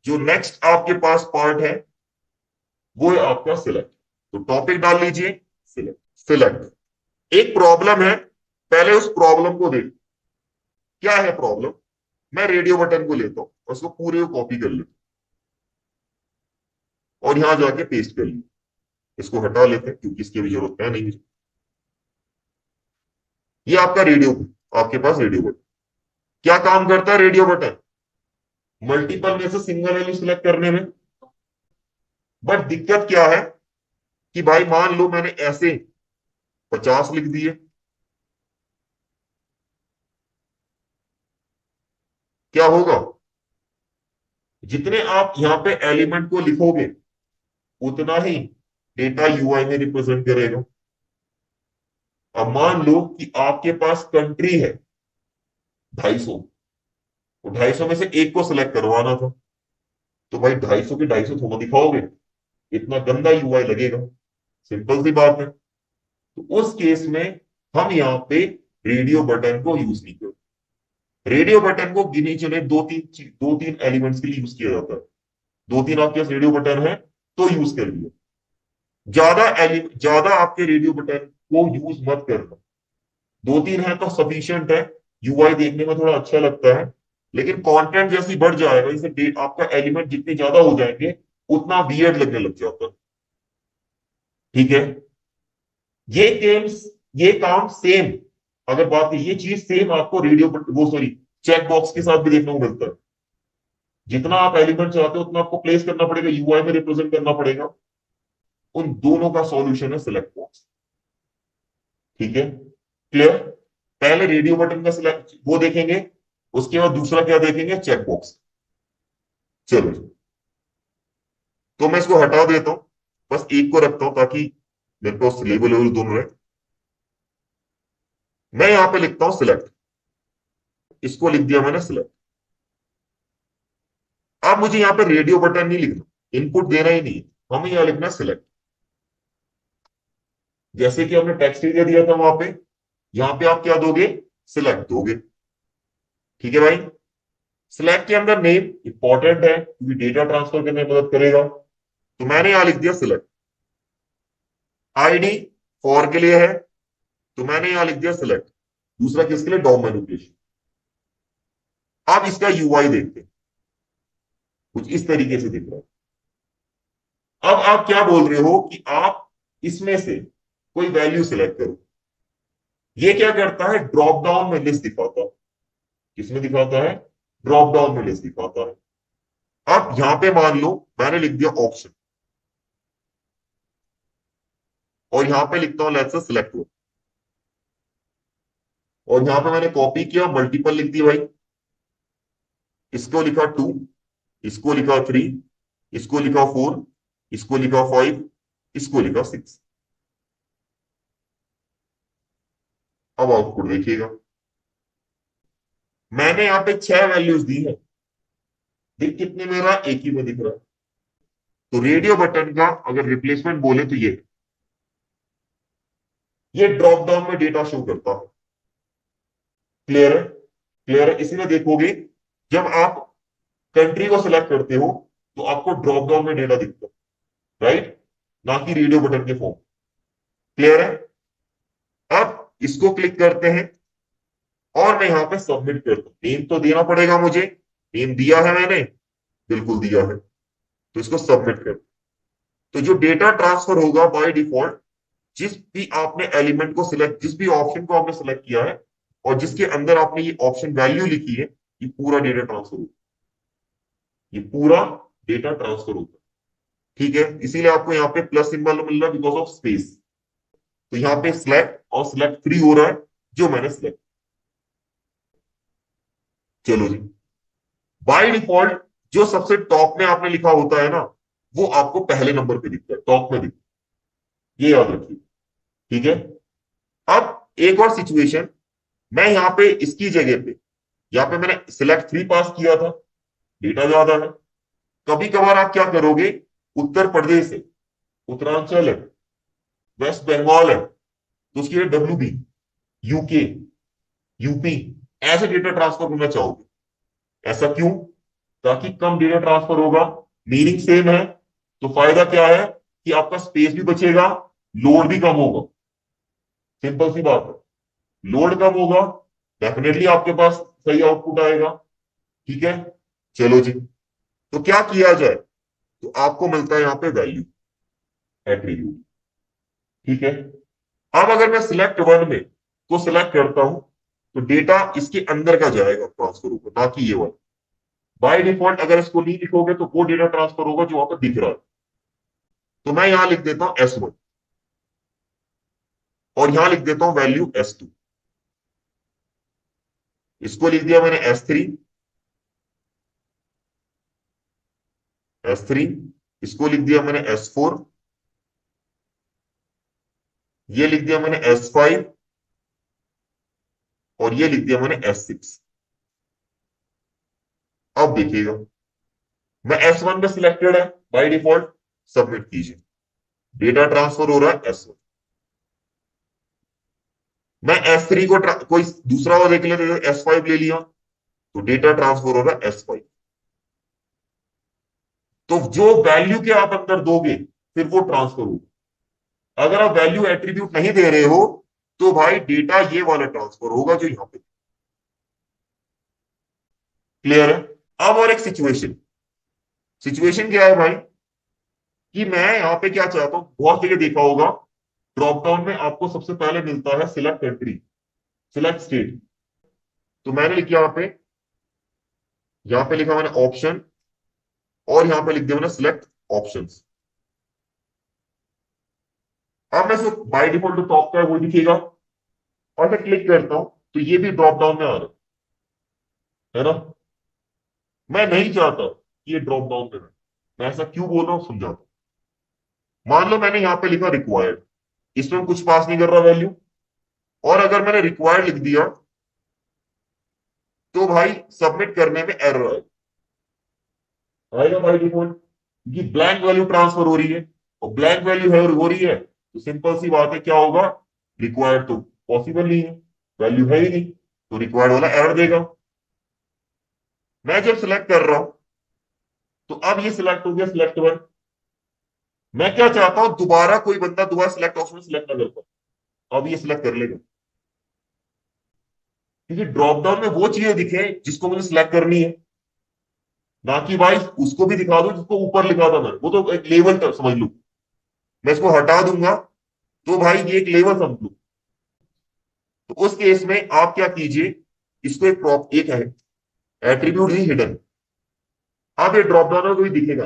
जो नेक्स्ट आपके पास पार्ट है वो है आपका सिलेक्ट। तो टॉपिक डाल लीजिए, सिलेक्ट। सिलेक्ट, एक प्रॉब्लम है, पहले उस प्रॉब्लम को देख। क्या है प्रॉब्लम? मैं रेडियो बटन को लेता हूं और उसको पूरे को कॉपी कर लेता हूं और यहां जाके पेस्ट कर लिया। इसको हटा लेते हैं क्योंकि इसकी भी जरूरत है नहीं। ये आपका रेडियो, आपके पास रेडियो बटन क्या काम करता है? रेडियो बटन मल्टीपल में से सिंगल वैल्यू सिलेक्ट करने में। बट दिक्कत क्या है कि भाई मान लो मैंने ऐसे 50 लिख दिए, क्या होगा? जितने आप यहां पे एलिमेंट को लिखोगे उतना ही डेटा यूआई में रिप्रेजेंट करेगा। अब मान लो कि आपके पास कंट्री है 250, तो 250 में से एक को सिलेक्ट करवाना था, तो भाई 250 के 250 थोड़ा दिखाओगे, इतना गंदा यूआई लगेगा। सिंपल सी बात है। तो उस केस में हम यहाँ पे रेडियो बटन को यूज नहीं करते। रेडियो बटन को गिने चुने दो तीन एलिमेंट्स के लिए यूज किया जाता है। दो तीन आपके पास रेडियो बटन है तो यूज कर लिया। ज्यादा आपके रेडियो बटन को यूज मत करना। दो तीन है तो सफिशियंट है, यूआई देखने में थोड़ा अच्छा लगता है। लेकिन कंटेंट जैसे ही बढ़ जाएगा, जैसे आपका एलिमेंट जितने ज्यादा हो जाएंगे उतना वियर्ड लगने लग जाता है। ठीक है, ये गेम्स, ये काम सेम, अगर बात की ये चीज सेम आपको रेडियो वो सॉरी चेक बॉक्स के साथ भी देखने को मिलता है। जितना आप एलिमेंट चाहते हो उतना आपको प्लेस करना पड़ेगा, यूआई में रिप्रेजेंट करना पड़ेगा। उन दोनों का सॉल्यूशन है सिलेक्ट बॉक्स। ठीक है, क्लियर? पहले रेडियो बटन का सिलेक्ट वो देखेंगे, उसके बाद दूसरा क्या देखेंगे? Check box. चलो, तो मैं इसको हटा देता हूं, बस एक को रखता हूं ताकि मेरे पास लेबल वेबल दोनों रहे। मैं यहां पे लिखता हूं सिलेक्ट, इसको लिख दिया मैंने सिलेक्ट। अब मुझे यहाँ पे रेडियो बटन नहीं लिखना, इनपुट देना ही नहीं है, हमें यहां लिखना सिलेक्ट। जैसे कि हमने टेक्स्ट एरिया दिया था वहां पे, यहां पे आप क्या दोगे? सिलेक्ट दोगे। ठीक है भाई, सिलेक्ट के अंदर नेम इंपॉर्टेंट है क्योंकि डेटा ट्रांसफर करने में मदद करेगा। तो मैंने यहां लिख दिया सिलेक्ट। आईडी फॉर के लिए है, तो मैंने यहां लिख दिया सिलेक्ट। दूसरा किसके लिए, डॉम मैनिपुलेशन। अब इसका यूआई देखते हैं, कुछ इस तरीके से दिख रहा है। अब आप क्या बोल रहे हो कि आप इसमें से कोई वैल्यू सिलेक्ट करो। ये क्या करता है, ड्रॉप डाउन में लिस्ट दिखाता है। किसमें दिखाता है, ड्रॉप डाउन में लिस्ट दिखाता है। अब यहां पे मान लो मैंने लिख दिया ऑप्शन, और यहां पे लिखता हूं लेट्स से सिलेक्ट वन, और यहां पे मैंने कॉपी किया, मल्टीपल लिख दी भाई। इसको लिखा 2, इसको लिखा 3, इसको लिखा 4, इसको लिखा 5, इसको लिखा 6। अब आउटपुट देखिएगा, मैंने यहां पे 6 वैल्यूज दी है। दिख कितने में रहा, एक ही में दिख रहा है। तो रेडियो बटन का अगर रिप्लेसमेंट बोले तो ये ड्रॉप डाउन में डेटा शो करता है। क्लियर है, क्लियर है। इसीलिए देखोगे जब आप कंट्री को सिलेक्ट करते हो तो आपको ड्रॉप डाउन में डेटा दिखता है, राइट, ना कि रेडियो बटन के फॉर्म। क्लियर है। अब इसको क्लिक करते हैं और मैं यहां पे सबमिट करता हूं। नेम तो देना पड़ेगा मुझे, नेम दिया है मैंने, बिल्कुल दिया है, तो इसको सबमिट कर। तो जो डेटा ट्रांसफर होगा बाय डिफॉल्ट, जिस भी आपने एलिमेंट को सिलेक्ट, जिस भी ऑप्शन को आपने सिलेक्ट किया है और जिसके अंदर आपने ये ऑप्शन वैल्यू लिखी है, ये पूरा डेटा ट्रांसफर होगा, ये पूरा डेटा ट्रांसफर होगा। ठीक है, इसीलिए आपको यहाँ पे प्लस सिंबल मिल रहा है बिकॉज ऑफ स्पेस। तो यहाँ पे सिलेक्ट और सिलेक्ट 3 हो रहा है, जो मैंने सिलेक्ट। चलो जी, बाय डिफॉल्ट जो सबसे टॉप में आपने लिखा होता है ना, वो आपको पहले नंबर पे दिखता है, टॉप में दिखता है, ये याद रखिए। ठीक है। अब एक और सिचुएशन, मैं यहाँ पे इसकी जगह पे, यहाँ पे मैंने सिलेक्ट 3 पास किया था, डेटा ज्यादा है। कभी कभार आप क्या करोगे, उत्तर प्रदेश है, उत्तरांचल है, वेस्ट बंगाल है, तो उसके लिए WB, यूके, यूपी, ऐसे डेटा ट्रांसफर करना चाहोगे। ऐसा क्यों, ताकि कम डेटा ट्रांसफर होगा, मीनिंग सेम है, तो फायदा क्या है कि आपका स्पेस भी बचेगा, लोड भी कम होगा। सिंपल सी बात है, लोड कम होगा, डेफिनेटली आपके पास सही आउटपुट आएगा। ठीक है। चलो जी, तो क्या किया जाए, तो आपको मिलता है यहाँ पे वैल्यू, एट्रीब्यूट। ठीक है। अब अगर मैं सिलेक्ट वन में को सिलेक्ट करता हूं, तो डेटा इसके अंदर का जाएगा ट्रांसफर होगा, ना कि ये वाला। बाय डिफॉल्ट अगर इसको नहीं लिखोगे तो वो डेटा ट्रांसफर होगा जो वहां पर दिख रहा है। तो मैं यहां लिख देता हूं S1, और यहां लिख देता हूं वैल्यू S2। इसको लिख दिया मैंने S3, S3, इसको लिख दिया मैंने S4, ये लिख दिया मैंने S5, और ये लिख दिया मैंने S6। अब देखिएगा, मैं S1 पे सिलेक्टेड है बाय डिफॉल्ट, सबमिट कीजिए, डेटा ट्रांसफर हो रहा है S1। मैं S3 को कोई दूसरा वो देख लेते, S5 ले लिया, तो डेटा ट्रांसफर हो रहा है S5। तो जो वैल्यू के आप अंदर दोगे फिर वो ट्रांसफर होगा। अगर आप वैल्यू एट्रीब्यूट नहीं दे रहे हो तो भाई डेटा ये वाला ट्रांसफर होगा जो यहां पे। क्लियर है। अब और एक सिचुएशन, सिचुएशन क्या है भाई, कि मैं यहां पे क्या चाहता हूं, बहुत जगह देखा होगा, ड्रॉप डाउन में आपको सबसे पहले मिलता है सिलेक्ट कंट्री, सिलेक्ट स्टेट। तो मैंने लिखा यहां पे लिखा मैंने ऑप्शन, और यहां पे लिख दिया मैंने सिलेक्ट ऑप्शंस। अब मैं सिर्फ बाय डिफॉल्ट जो टॉप का है वो दिखेगा, और मैं क्लिक करता हूं तो ये भी ड्रॉप डाउन में आ रहा है ना। मैं नहीं चाहता कि ये ड्रॉप डाउन में रहे। मैं ऐसा क्यों बोल रहा हूं समझाता हूं। मान लो मैंने यहां पे लिखा रिक्वायर्ड, इसमें कुछ पास नहीं कर रहा वैल्यू, और अगर मैंने रिक्वायर्ड लिख दिया तो भाई सबमिट करने में एरर आएगा, आएगा बाय डिफॉल्ट, क्योंकि ब्लैंक वैल्यू ट्रांसफर हो रही है, और ब्लैंक वैल्यू है और हो रही है, तो सिंपल सी बात है क्या होगा, रिक्वायर्ड तो पॉसिबल नहीं है, वैल्यू है ही नहीं, तो रिक्वायर्ड वाला एरर देगा। मैं जब सिलेक्ट कर रहा हूं तो अब ये सिलेक्ट हो गया सिलेक्ट वन, मैं क्या चाहता हूं, दोबारा कोई बंदा दोबारा सिलेक्ट ऑप्शन सिलेक्ट ना कर पाए, अब ये सिलेक्ट कर लेगा। क्योंकि ड्रॉप डाउन में वो चीजें दिखे जिसको मुझे सिलेक्ट करनी है, ना कि भाई उसको भी दिखा दो जिसको ऊपर लिखा था मैंने, वो तो एक लेवल तक समझ लू। मैं इसको हटा दूंगा तो भाई ये एक लेवल समझ लू। तो उस केस में आप क्या कीजिए, इसको एक प्रॉप एक है एट्रीब्यूट ही हिडन, अब ये ड्रॉप डाउन में कोई दिखेगा।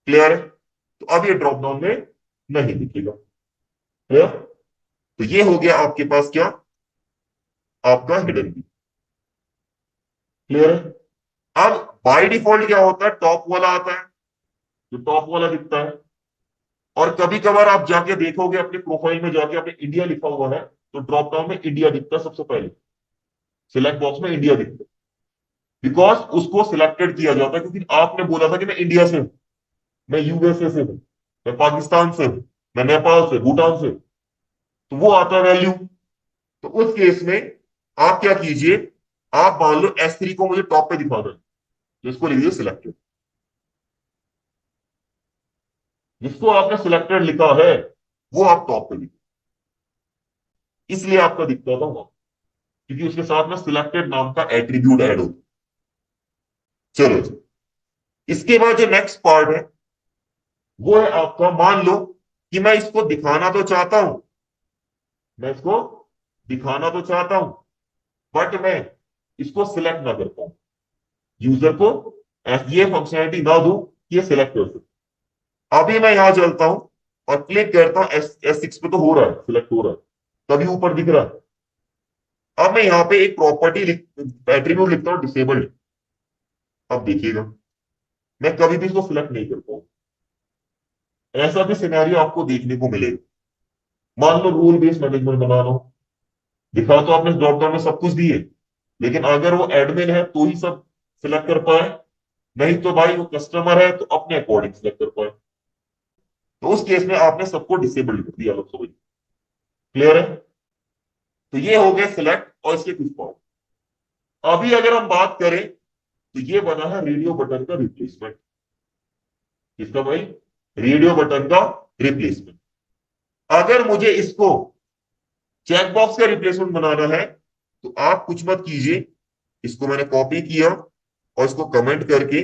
क्लियर है? तो अब ये ड्रॉप डाउन में नहीं दिखेगा। क्लियर? तो ये हो गया आपके पास क्या, आपका हिडन भी। क्लियर है? अब बाय डिफॉल्ट क्या होता है, टॉप वाला आता है, जो टॉप वाला दिखता है। और कभी कभार आप जाके देखोगे अपने प्रोफाइल में जाके आपने इंडिया लिखा हुआ है, तो ड्रॉप डाउन में इंडिया दिखता है सबसे पहले, सिलेक्ट बॉक्स में इंडिया दिखता है। बिकॉज उसको सिलेक्टेड किया जाता है क्योंकि आपने बोला था कि मैं इंडिया से हूं, मैं यूएसए से हूं, मैं पाकिस्तान से हूं, मैं नेपाल से, भूटान से, तो वो आता है वैल्यू। तो उस केस में आप क्या कीजिए, आप मान लो S3 को मुझे टॉप पे दिखा दो, तो इसको लिखिए सिलेक्टेड। जिसको आपने सिलेक्टेड लिखा है वो आप टॉप पे लिखिए, इसलिए आपका दिखता था वहां, क्योंकि उसके साथ में सिलेक्टेड नाम का एट्रीब्यूट ऐड होता। चलो जी, इसके बाद जो नेक्स्ट पार्ट है वो है आपका, मान लो कि मैं इसको दिखाना तो चाहता हूं, मैं इसको दिखाना तो चाहता हूं, बट मैं इसको सिलेक्ट ना कर पाऊं, यूजर को ये फंक्शनैलिटी ना दूं कि ये सिलेक्ट कर सके। अभी मैं यहां चलता हूं और क्लिक करता हूं, S6 पे तो हो रहा है, सिलेक्ट हो रहा है, तभी ऊपर दिख रहा है। अब मैं यहाँ पे एक प्रॉपर्टी एट्रीब्यूट लिखता हूं डिसेबल्ड। अब देखिएगा मैं कभी भी इसको सिलेक्ट नहीं कर पाऊं। ऐसा भी सिनेरियो आपको देखने को मिलेगा। मान लो रूल बेस्ड मैनेजमेंट बना लो, दिखा तो आपने ड्रॉप डाउन में सब कुछ दिए, लेकिन अगर वो एडमिन है तो ही सब सिलेक्ट कर पाए, नहीं तो भाई वो कस्टमर है तो अपने अकॉर्डिंग सिलेक्ट कर पाए। तो उस केस में आपने सबको डिसेबल कर दिया, लोग समझ। क्लियर है? तो ये हो गया सिलेक्ट और इसके कुछ पॉइंट। अभी अगर हम बात करें तो ये बना है रेडियो बटन का रिप्लेसमेंट। किसका भाई? रेडियो बटन का रिप्लेसमेंट। अगर मुझे इसको चेकबॉक्स का रिप्लेसमेंट बनाना है तो आप कुछ मत कीजिए, इसको मैंने कॉपी किया और इसको कमेंट करके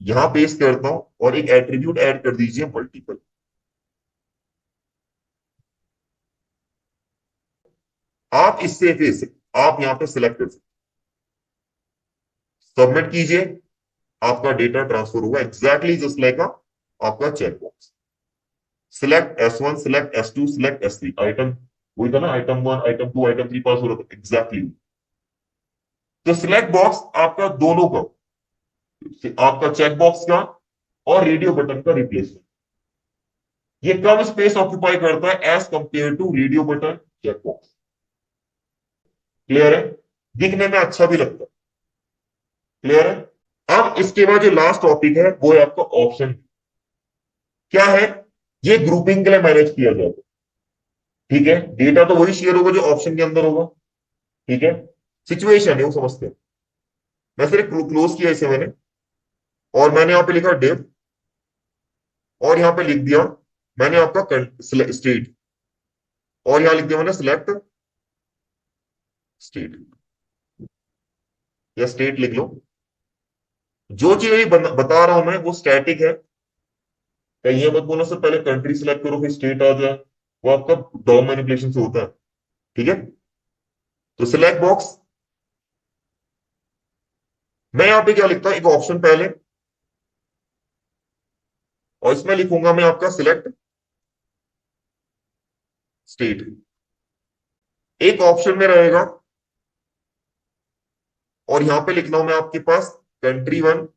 यहां पेस्ट करता हूं और एक एट्रीब्यूट ऐड कर दीजिए मल्टीपल। आप इससे फिर आप यहां पे सिलेक्ट कर सकते, सबमिट कीजिए, आपका डेटा ट्रांसफर होगा एग्जैक्टली जस्ट लाइक आपका checkbox. Select S1, select S2, select S3, item वही था ना, आइटम 1, आइटम 2, आइटम 3 पास हो रहा था एग्जैक्टली। तो सिलेक्ट बॉक्स आपका दोनों का, आपका चेकबॉक्स का और रेडियो बटन का रिप्लेसमेंट, ये कम स्पेस ऑक्यूपाई करता है as compared to radio button checkbox. Clear है? दिखने में अच्छा भी लगता है। क्लियर है? अब इसके बाद जो लास्ट टॉपिक है वो है आपका ऑप्शन। क्या है? ये ग्रुपिंग के लिए मैनेज किया जाता है। ठीक है, डेटा तो वही शेयर होगा जो ऑप्शन के अंदर होगा। ठीक है, सिचुएशन है वो समझते हैं। मैं सिर्फ क्लोज किया इसे मैंने, और मैंने यहां पे लिखा डिव, और यहां पे लिख दिया मैंने आपका स्टेट, और यहां लिख दिया मैंने सिलेक्ट स्टेट, या स्टेट लिख लो। जो चीज ये बता रहा हूं मैं वो स्टैटिक है। कहीं ये मत बोलो से पहले कंट्री सिलेक्ट करो फिर स्टेट आ जाए, वो आपका डॉम मैनिपुलेशन से होता है। ठीक है, तो सिलेक्ट बॉक्स, मैं यहां पे क्या लिखता हूं, एक ऑप्शन पहले, और इसमें लिखूंगा मैं आपका सिलेक्ट स्टेट। एक ऑप्शन में रहेगा, और यहां पे लिखना हूं मैं आपके पास कंट्री 1,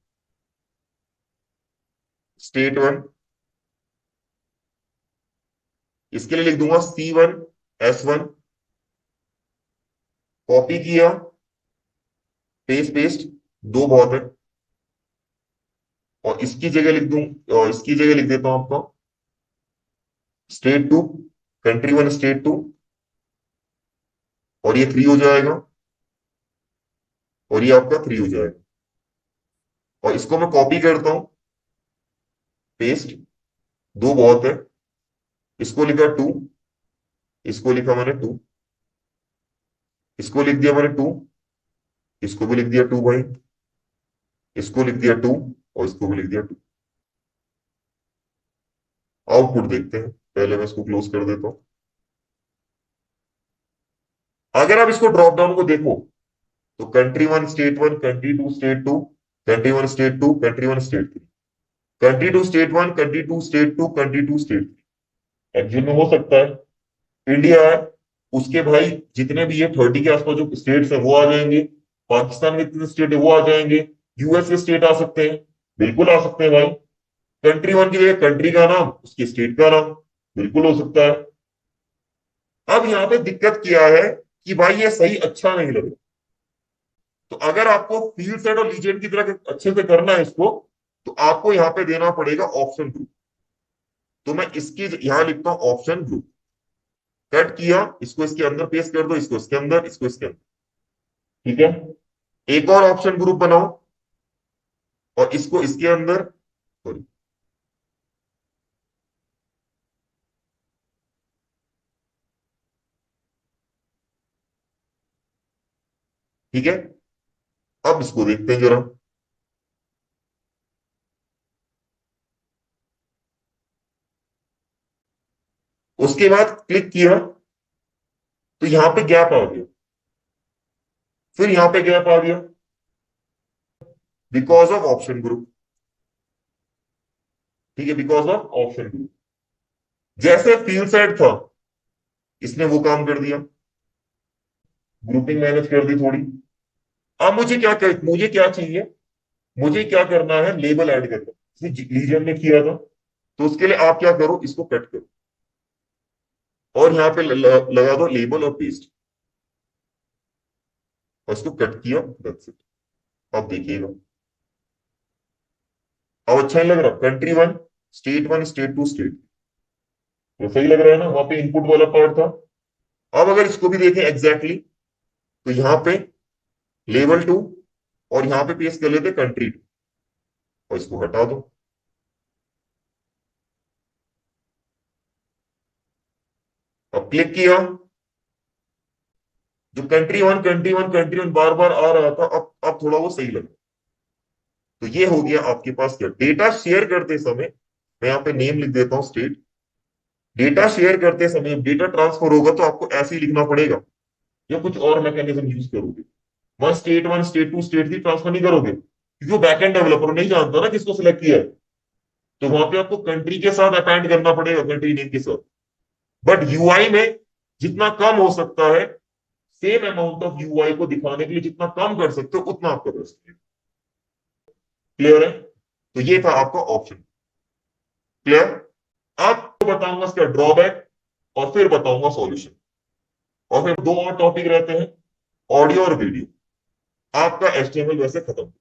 स्टेट 1। इसके लिए लिख दूंगा C1, S1। कॉपी किया, पेस्ट पेस्ट, दो बहुत है, और इसकी जगह लिख दूं, और इसकी जगह लिख देता हूं आपका स्टेट 2, कंट्री 1 स्टेट 2, और ये 3 हो जाएगा, और ये आपका 3 हो जाएगा। और इसको मैं कॉपी करता हूं पेस्ट, दो बहुत है, इसको लिखा टू, इसको लिखा मैंने टू, इसको लिख दिया मैंने टू, इसको भी लिख दिया टू भाई, इसको लिख दिया टू, और इसको भी लिख दिया टू। आउटपुट देखते हैं, पहले मैं इसको क्लोज कर देता हूं। अगर आप इसको ड्रॉप डाउन को देखो तो country one state one, country two state two, country one state two, country one state three, country two state one, country two state two, country two state three. Actual में हो सकता है India है, उसके भाई जितने भी ये 30 के आसपास जो स्टेट्स है वो आ जाएंगे, पाकिस्तान के जितने स्टेट है वो आ जाएंगे, यूएस के स्टेट आ सकते हैं, बिल्कुल आ सकते हैं भाई। कंट्री वन की जगह कंट्री का नाम, उसके स्टेट का नाम, बिल्कुल हो सकता है। अब यहाँ पे दिक्कत क्या है कि भाई ये सही अच्छा नहीं लग रहा। तो अगर आपको फील्ड सेट और लीजेंड की तरह अच्छे से करना है इसको, तो आपको यहाँ पे देना पड़ेगा ऑप्शन ग्रुप। तो मैं इसकी यहां लिखता हूं ऑप्शन ग्रुप, कट किया, इसको इसके अंदर पेस्ट कर दो, इसको इसके अंदर, इसको इसके अंदर। ठीक है, एक और ऑप्शन ग्रुप बनाओ और इसको इसके अंदर, सॉरी, ठीक है। अब इसको देखते हैं जरा। उसके बाद क्लिक किया तो यहां पे गैप आ गया, फिर यहां पे गैप आ गया बिकॉज ऑफ ऑप्शन ग्रुप। ठीक है, बिकॉज ऑफ ऑप्शन ग्रुप। जैसे फील्ड सेट था, इसने वो काम कर दिया, ग्रुपिंग मैनेज कर दी थोड़ी। अब मुझे क्या चाहिए, मुझे क्या करना है, लेबल ऐड करना, लीजन ने किया था। तो उसके लिए आप क्या करो, इसको कट करो और यहाँ पे लगा दो लेबल और पेस्ट, और इसको कट किया, दैट्स इट। अब देखिएगा, अब अच्छा नहीं लग रहा, country one state two state, तो सही लग रहा है ना, वहां पे इनपुट वाला पार्ट था। अब अगर इसको भी देखें एग्जैक्टली तो यहाँ पे लेवल टू, और यहाँ पे पेस्ट कर लेते कंट्री टू, और इसको हटा दो। अब क्लिक किया, जो कंट्री वन बार बार आ रहा था, अब थोड़ा वो सही लगा। तो ये हो गया आपके पास क्या, डेटा शेयर करते समय, मैं यहाँ पे नेम लिख देता हूँ स्टेट। डेटा शेयर करते समय डेटा ट्रांसफर होगा तो आपको ऐसे ही लिखना पड़ेगा, या कुछ और मैकेनिज्म यूज करोगे। One state two state three transfer नहीं करोगे, क्योंकि वो बैकएंड डेवलपर नहीं जानता ना किसको सिलेक्ट किया है। तो वहां पे आपको कंट्री के साथ अपेंड करना पड़ेगा, कंट्री नेम के साथ। बट यूआई में जितना कम हो सकता है, सेम अमाउंट ऑफ यूआई को दिखाने के लिए जितना कम कर सकते हो उतना आप कर सकते हो। क्लियर है? तो ये था आपका ऑप्शन। क्लियर? आपको बताऊंगा इसका ड्रॉबैक, और फिर बताऊंगा सॉल्यूशन, और फिर दो और टॉपिक रहते हैं, ऑडियो और वीडियो। आपका एचटीएमएल वैसे खत्म।